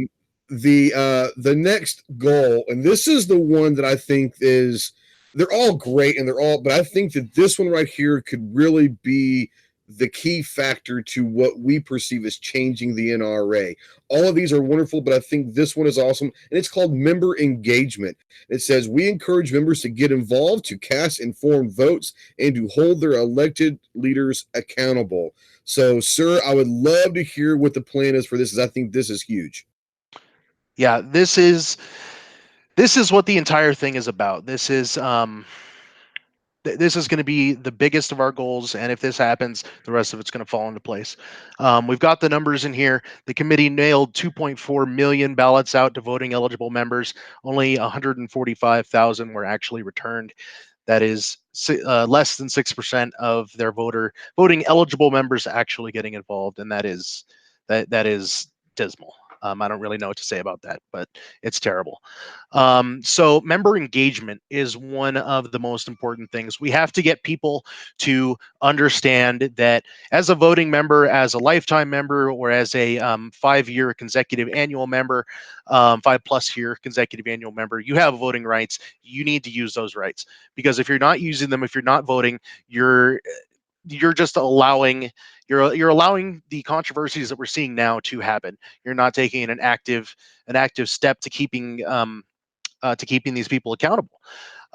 The next goal, and this is the one that I think they're all great, and but I think that this one right here could really be the key factor to what we perceive as changing the NRA. All of these are wonderful, but I think this one is awesome, and it's called member engagement. It says, we encourage members to get involved, to cast informed votes, and to hold their elected leaders accountable. So, sir, I would love to hear what the plan is for this, as I think this is huge. Yeah, this is this is what the entire thing is about. This is this is going to be the biggest of our goals, and if this happens, the rest of it's going to fall into place. We've got the numbers in here. The committee mailed 2.4 million ballots out to voting eligible members. Only 145,000 were actually returned. That is less than 6% of their voting eligible members actually getting involved, and that is dismal. I don't really know what to say about that, but it's terrible. So member engagement is one of the most important things. We have to get people to understand that as a voting member, as a lifetime member, or as a 5-year consecutive annual member, 5+ year consecutive annual member, you have voting rights. You need to use those rights, because if you're not using them, if you're not voting, you're just allowing you're allowing the controversies that we're seeing now to happen. You're not taking an active step to keeping these people accountable.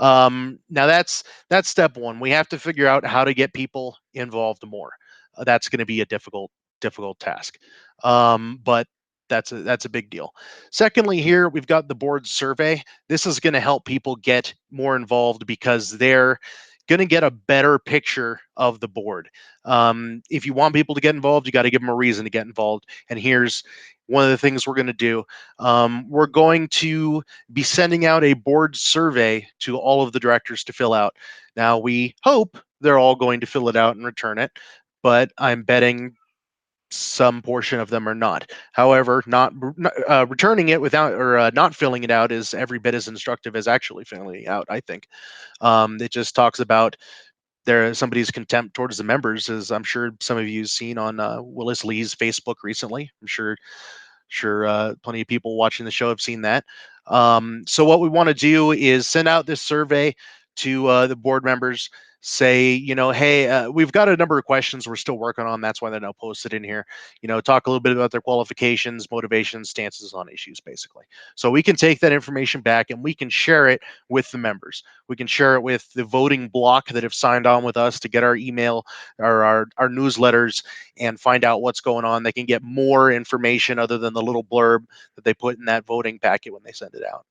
Now that's step one. We have to figure out how to get people involved more. That's going to be a difficult task, but that's a big deal. Secondly, here we've got the board survey. This is going to help people get more involved because they're going to get a better picture of the board. If you want people to get involved, you got to give them a reason to get involved. And here's one of the things we're going to do. We're going to be sending out a board survey to all of the directors to fill out. Now, we hope they're all going to fill it out and return it, but I'm betting some portion of them are not. However, not returning it without or not filling it out is every bit as instructive as actually filling it out, I think. It just talks about somebody's contempt towards the members, as I'm sure some of you've seen on Willis Lee's Facebook recently. I'm sure plenty of people watching the show have seen that. So what we want to do is send out this survey to the board members. Say, hey, we've got a number of questions we're still working on. That's why they're now posted in here. Talk a little bit about their qualifications, motivations, stances on issues, basically. So we can take that information back and we can share it with the members. We can share it with the voting bloc that have signed on with us to get our email or our newsletters and find out what's going on. They can get more information other than the little blurb that they put in that voting packet when they send it out.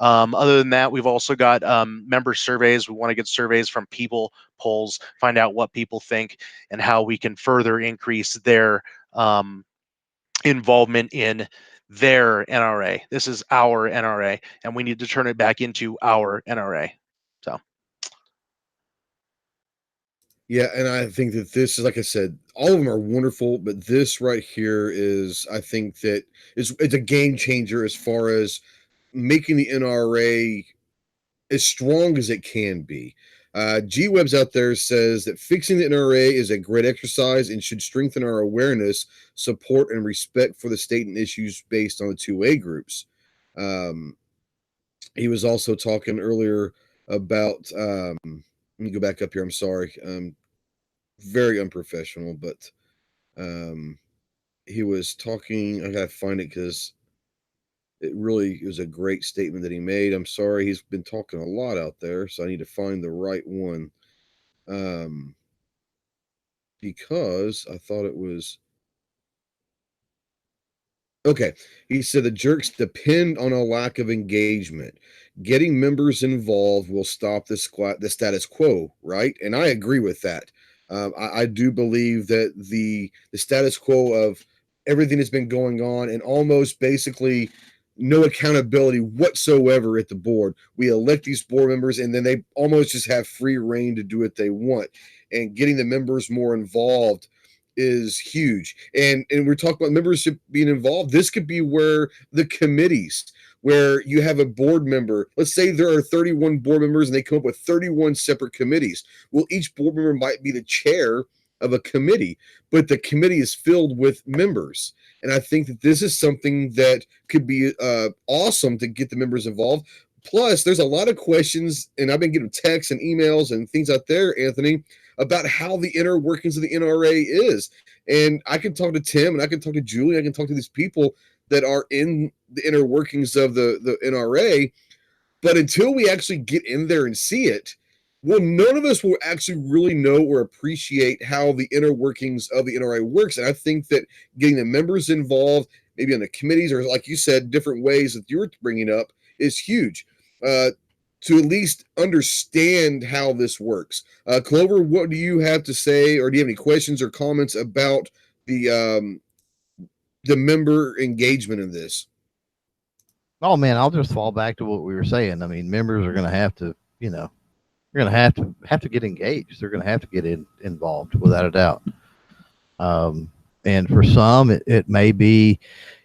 Other than that, we've also got member surveys. We want to get surveys from people, polls, find out what people think and how we can further increase their involvement in their NRA. This is our NRA, and we need to turn it back into our NRA. So. Yeah, and I think that this is, like I said, all of them are wonderful, but this right here is, I think that it's a game changer as far as making the NRA as strong as it can be. G-Webs out there says that fixing the NRA is a great exercise and should strengthen our awareness, support, and respect for the state and issues based on the TwoWay groups. He was also talking earlier about, let me go back up here, I'm sorry. Very unprofessional, but he was talking, I gotta find it because it really was a great statement that he made. I'm sorry, he's been talking a lot out there, so I need to find the right one. Because I thought it was okay. He said the jerks depend on a lack of engagement. Getting members involved will stop the status quo, right? And I agree with that. I do believe that the status quo of everything that's been going on and almost basically no accountability whatsoever at the board. We elect these board members and then they almost just have free reign to do what they want. And getting the members more involved is huge. And we're talking about membership being involved. This could be where the committees, where you have a board member, let's say there are 31 board members and they come up with 31 separate committees. Well, each board member might be the chair of a committee, but the committee is filled with members. And I think that this is something that could be awesome to get the members involved. Plus, there's a lot of questions, and I've been getting texts and emails and things out there, Anthony, about how the inner workings of the NRA is. And I can talk to Tim and I can talk to Julie. I can talk to these people that are in the inner workings of the NRA. But until we actually get in there and see it, well, none of us will actually really know or appreciate how the inner workings of the NRA works. And I think that getting the members involved, maybe on the committees or, like you said, different ways that you were bringing up, is huge. to at least understand how this works. Clover, what do you have to say, or do you have any questions or comments about the member engagement in this? Oh man, I'll just fall back to what we were saying. I mean, members are going to have to, you know, they're going to have to get engaged. They're going to have to get involved without a doubt. And for some, it may be,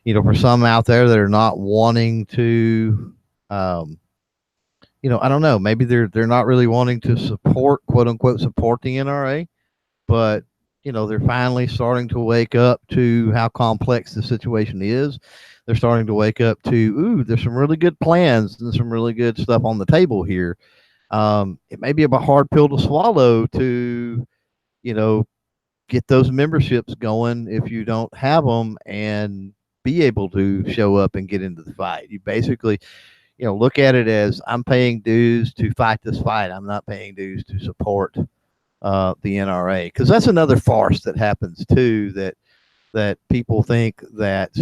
you know, for some out there that are not wanting to, you know, I don't know, maybe they're not really wanting to support, quote unquote, support the NRA, but you know, they're finally starting to wake up to how complex the situation is. They're starting to wake up to, ooh, there's some really good plans and some really good stuff on the table here. It may be a hard pill to swallow to, you know, get those memberships going if you don't have them and be able to show up and get into the fight. You basically, you know, look at it as I'm paying dues to fight this fight. I'm not paying dues to support the NRA, because that's another farce that happens too. That people think that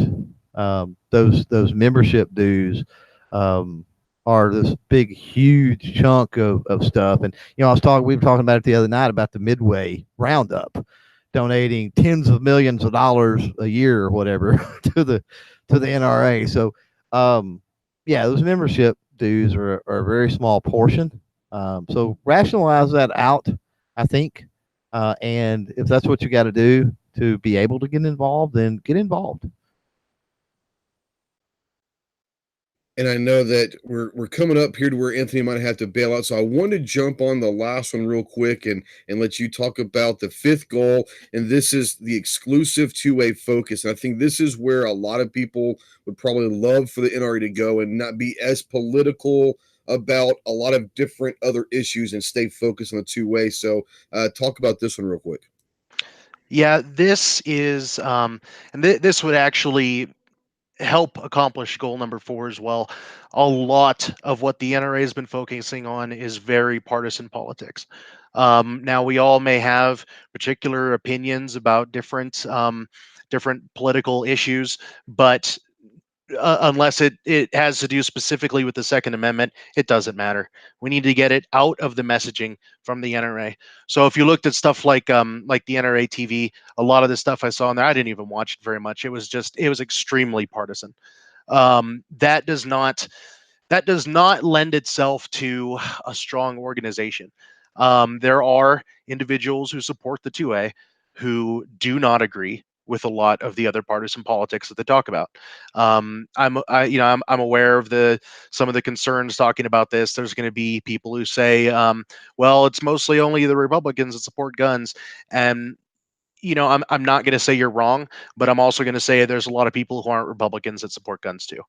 those membership dues are this big huge chunk of stuff. And you know, we were talking about it the other night about the Midway Roundup donating tens of millions of dollars a year or whatever to the NRA. So yeah, those membership dues are a very small portion. So rationalize that out, I think. And if that's what you got to do to be able to get involved, then get involved. And I know that we're coming up here to where Anthony might have to bail out. So I wanted to jump on the last one real quick and let you talk about the fifth goal. And this is the exclusive two-way focus. And I think this is where a lot of people would probably love for the NRA to go and not be as political about a lot of different other issues and stay focused on the two-way. So talk about this one real quick. Yeah, this is, and this would actually help accomplish goal number 4 as well. A lot of what the NRA has been focusing on is very partisan politics. Now, we all may have particular opinions about different political issues, but unless it has to do specifically with the Second Amendment, it doesn't matter. We need to get it out of the messaging from the NRA. So if you looked at stuff like the NRA TV, a lot of the stuff I saw in there, I didn't even watch it very much. It was extremely partisan. That does not lend itself to a strong organization. There are individuals who support the 2A who do not agree with a lot of the other partisan politics that they talk about. I'm aware of some of the concerns talking about this. There's going to be people who say, well, it's mostly only the Republicans that support guns, and I'm not going to say you're wrong, but I'm also going to say there's a lot of people who aren't Republicans that support guns too.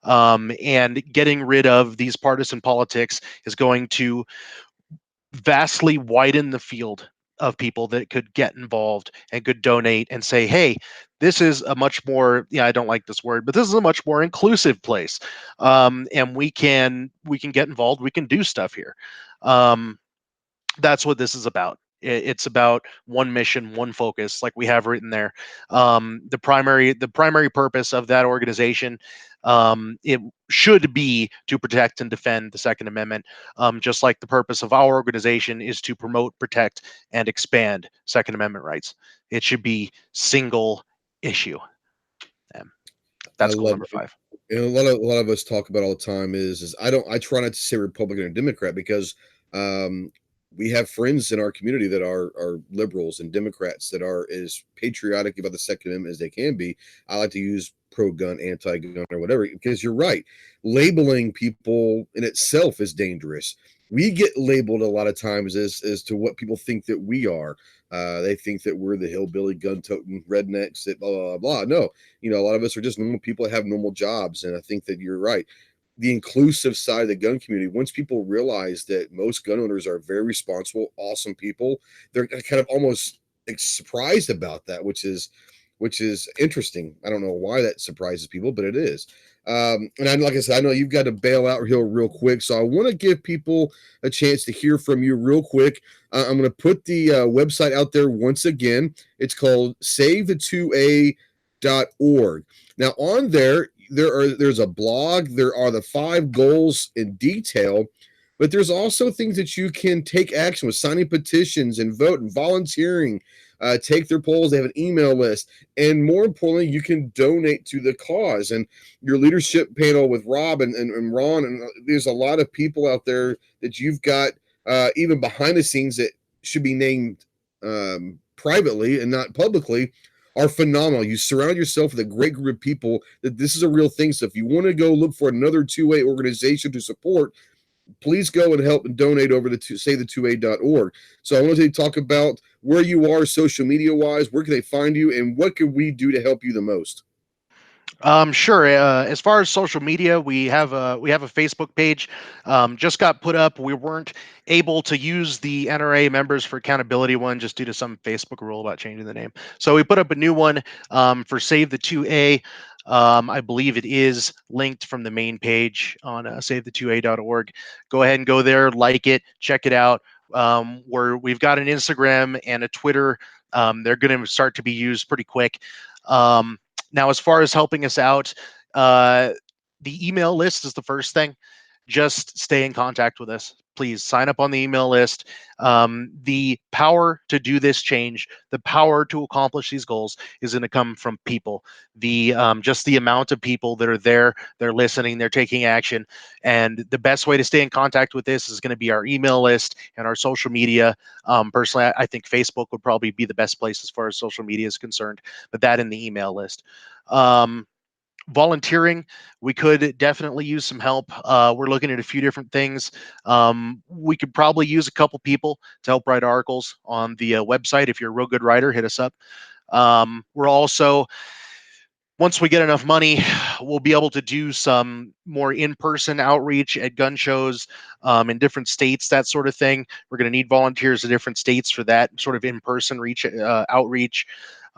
And getting rid of these partisan politics is going to vastly widen the field of people that could get involved and could donate and say, hey, this is a much more, I don't like this word, but this is a much more inclusive place. And we can get involved. We can do stuff here. That's what this is about. It's about one mission, one focus, like we have written there. The primary purpose of that organization, it should be to protect and defend the Second Amendment, just like the purpose of our organization is to promote, protect, and expand Second Amendment rights. It should be single issue. That's goal number 5. And a lot of us talk about all the time is I try not to say Republican or Democrat because we have friends in our community that are liberals and Democrats that are as patriotic about the Second Amendment as they can be. I like to use pro-gun, anti-gun, or whatever, because you're right. Labeling people in itself is dangerous. We get labeled a lot of times as to what people think that we are. They think that we're the hillbilly gun-toting rednecks that blah, blah, blah. No, a lot of us are just normal people that have normal jobs. And I think that you're right. The inclusive side of the gun community, once people realize that most gun owners are very responsible, awesome people, they're kind of almost surprised about that, which is interesting. I don't know why that surprises people, but it is. And like I said, I know you've got to bail out here real quick, so I want to give people a chance to hear from you real quick. I'm going to put the website out there once again. It's called SaveThe2A.org. Now on there, there's a blog, there are the 5 goals in detail, but there's also things that you can take action with: signing petitions and vote and volunteering, take their polls. They have an email list, and more importantly, you can donate to the cause. And your leadership panel with Rob and Ron, and there's a lot of people out there that you've got even behind the scenes that should be named privately and not publicly, are phenomenal. You surround yourself with a great group of people that this is a real thing. So if you want to go look for another two-way organization to support, please go and help and donate over to SaveThe2A.org. So I want to talk about where you are social media wise, where can they find you, and what can we do to help you the most? Sure. As far as social media, we have a Facebook page. Just got put up. We weren't able to use the NRA members for accountability one just due to some Facebook rule about changing the name. So we put up a new one for Save the 2A. I believe it is linked from the main page on SaveThe2A.org. Go ahead and go there, like it, check it out. We've got an Instagram and a Twitter. They're going to start to be used pretty quick. Now, as far as helping us out, the email list is the first thing. Just stay in contact with us. Please sign up on the email list. The power to do this change, the power to accomplish these goals is going to come from people. Just the amount of people that are there, they're listening, they're taking action. And the best way to stay in contact with this is going to be our email list and our social media. Personally, I think Facebook would probably be the best place as far as social media is concerned, but that in the email list. Volunteering, we could definitely use some help. We're looking at a few different things. We could probably use a couple people to help write articles on the website. If you're a real good writer, hit us up. We're also, once we get enough money, we'll be able to do some more in-person outreach at gun shows in different states, that sort of thing. We're going to need volunteers in different states for that sort of in-person outreach.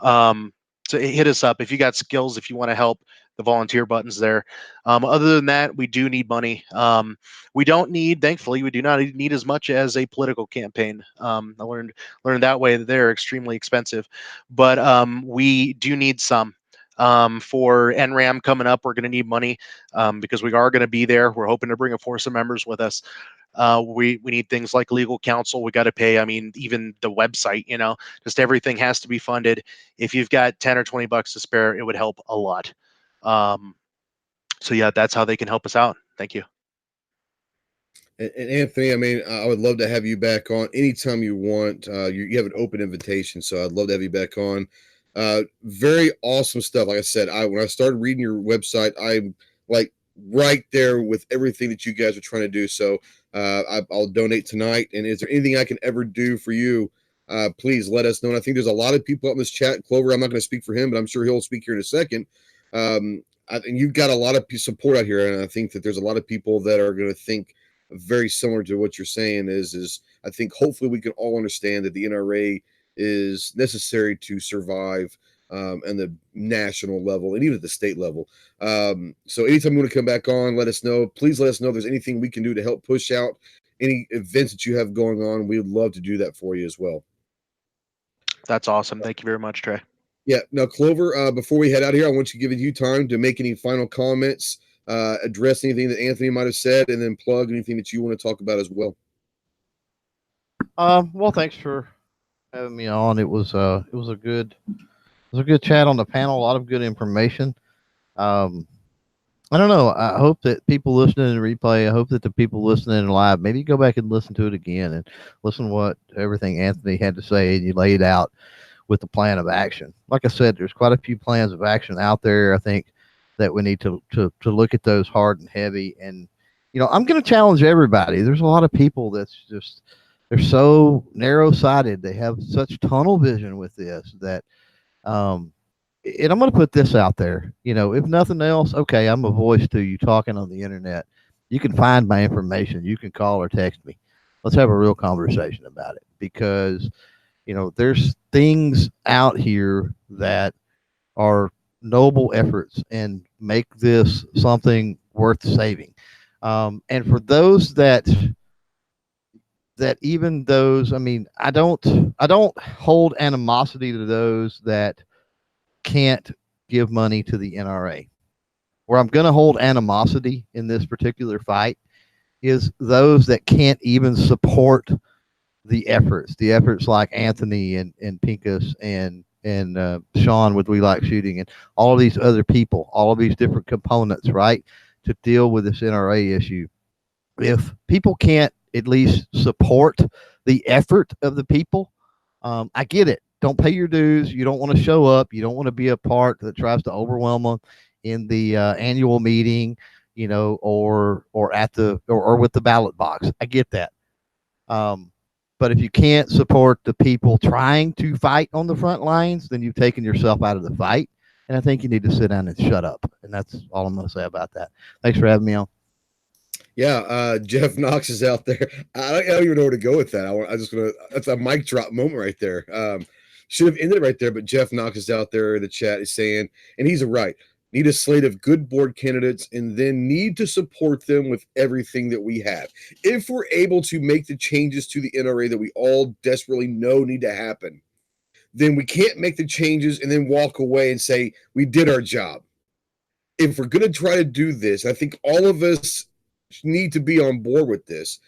So hit us up if you got skills, if you want to help. The volunteer button's there. Other than that, we do need money. Thankfully, we do not need as much as a political campaign. I learned that way that they're extremely expensive, but we do need some. For NRAM coming up, we're going to need money because we are going to be there. We're hoping to bring a force of members with us. We need things like legal counsel. We got to pay. I mean, even the website, just everything has to be funded. If you've got 10 or 20 bucks to spare, it would help a lot. So yeah, that's how they can help us out. Thank you. And Anthony, I mean, I would love to have you back on anytime you want. You have an open invitation, so I'd love to have you back on. Very awesome stuff. Like I said, when I started reading your website, I'm like right there with everything that you guys are trying to do. So I'll donate tonight. And is there anything I can ever do for you? Please let us know. And I think there's a lot of people on this chat. Clover, I'm not going to speak for him, but I'm sure he'll speak here in a second. And you've got a lot of support out here, and I think that there's a lot of people that are going to think very similar to what you're saying. Is I think hopefully we can all understand that the NRA is necessary to survive and the national level and even at the state level. So anytime you want to come back on, let us know. Please let us know if there's anything we can do to help push out any events that you have going on. We would love to do that for you as well. That's awesome. Thank you very much, Trey. Yeah. Now, Clover, before we head out here, I want you to give you time to make any final comments, address anything that Anthony might have said, and then plug anything that you want to talk about as well. Well, thanks for having me on. It was a good chat on the panel. A lot of good information. I don't know. I hope that people listening in replay, I hope that the people listening live, maybe go back and listen to it again and listen to what everything Anthony had to say, and you laid out with the plan of action. Like I said, there's quite a few plans of action out there. I think that we need to look at those hard and heavy. And, I'm going to challenge everybody. There's a lot of people that's just, they're so narrow-sighted. They have such tunnel vision with this that, and I'm going to put this out there, if nothing else, okay, I'm a voice to you talking on the internet. You can find my information. You can call or text me. Let's have a real conversation about it, because, there's things out here that are noble efforts and make this something worth saving. And for those that even those, I mean, I don't hold animosity to those that can't give money to the NRA. where I'm going to hold animosity in this particular fight is those that can't even support the efforts like Anthony and Pincus and Sean with We Like Shooting and all of these other people, all of these different components, right, to deal with this NRA issue. If people can't at least support the effort of the people, I get it. Don't pay your dues. You don't want to show up. You don't want to be a part that tries to overwhelm them in the annual meeting, you know, or at the or with the ballot box. I get that. But if you can't support the people trying to fight on the front lines, then you've taken yourself out of the fight. And I think you need to sit down and shut up. And that's all I'm going to say about that. Thanks for having me on. Yeah, Jeff Knox is out there. I don't even know where to go with that. I just gonna. That's a mic drop moment right there. Should have ended right there, but Jeff Knox is out there in the chat is saying, and he's right. Need a slate of good board candidates, and then need to support them with everything that we have. If we're able to make the changes to the NRA that we all desperately know need to happen, then we can't make the changes and then walk away and say we did our job. If we're going to try to do this, I think all of us need to be on board with this.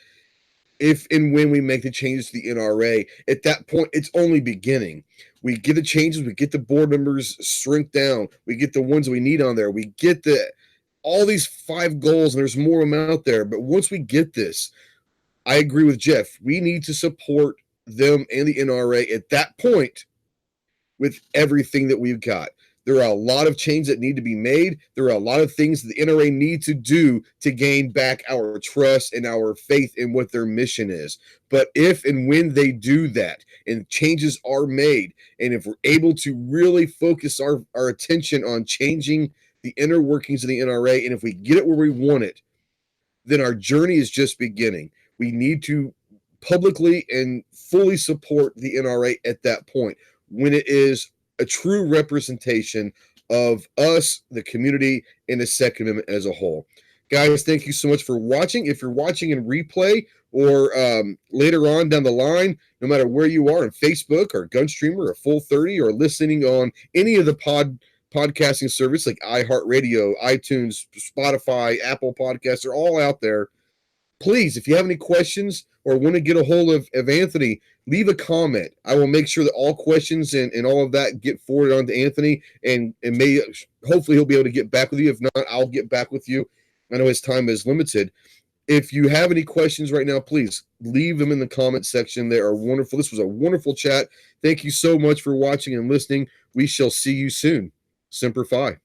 If and when we make the changes to the NRA, at that point, it's only beginning. We get the changes, we get the board members shrink down, we get the ones we need on there, we get all these 5 goals, and there's more of them out there. But once we get this, I agree with Jeff. We need to support them and the NRA at that point with everything that we've got. There are a lot of changes that need to be made. There are a lot of things the NRA need to do to gain back our trust and our faith in what their mission is. But if and when they do that and changes are made, and if we're able to really focus our attention on changing the inner workings of the NRA, and if we get it where we want it, then our journey is just beginning. We need to publicly and fully support the NRA at that point, when it is a true representation of us, the community, and the Second Amendment as a whole. Guys, thank you so much for watching. If you're watching in replay or later on down the line, no matter where you are on Facebook or GunStreamer or Full 30 or listening on any of the podcasting service like iHeartRadio, iTunes, Spotify, Apple Podcasts, they're all out there. Please, if you have any questions or want to get a hold of Anthony, leave a comment. I will make sure that all questions and all of that get forwarded on to Anthony, and hopefully he'll be able to get back with you. If not, I'll get back with you. I know his time is limited. If you have any questions right now, please leave them in the comment section. They are wonderful. This was a wonderful chat. Thank you so much for watching and listening. We shall see you soon. Semper Fi.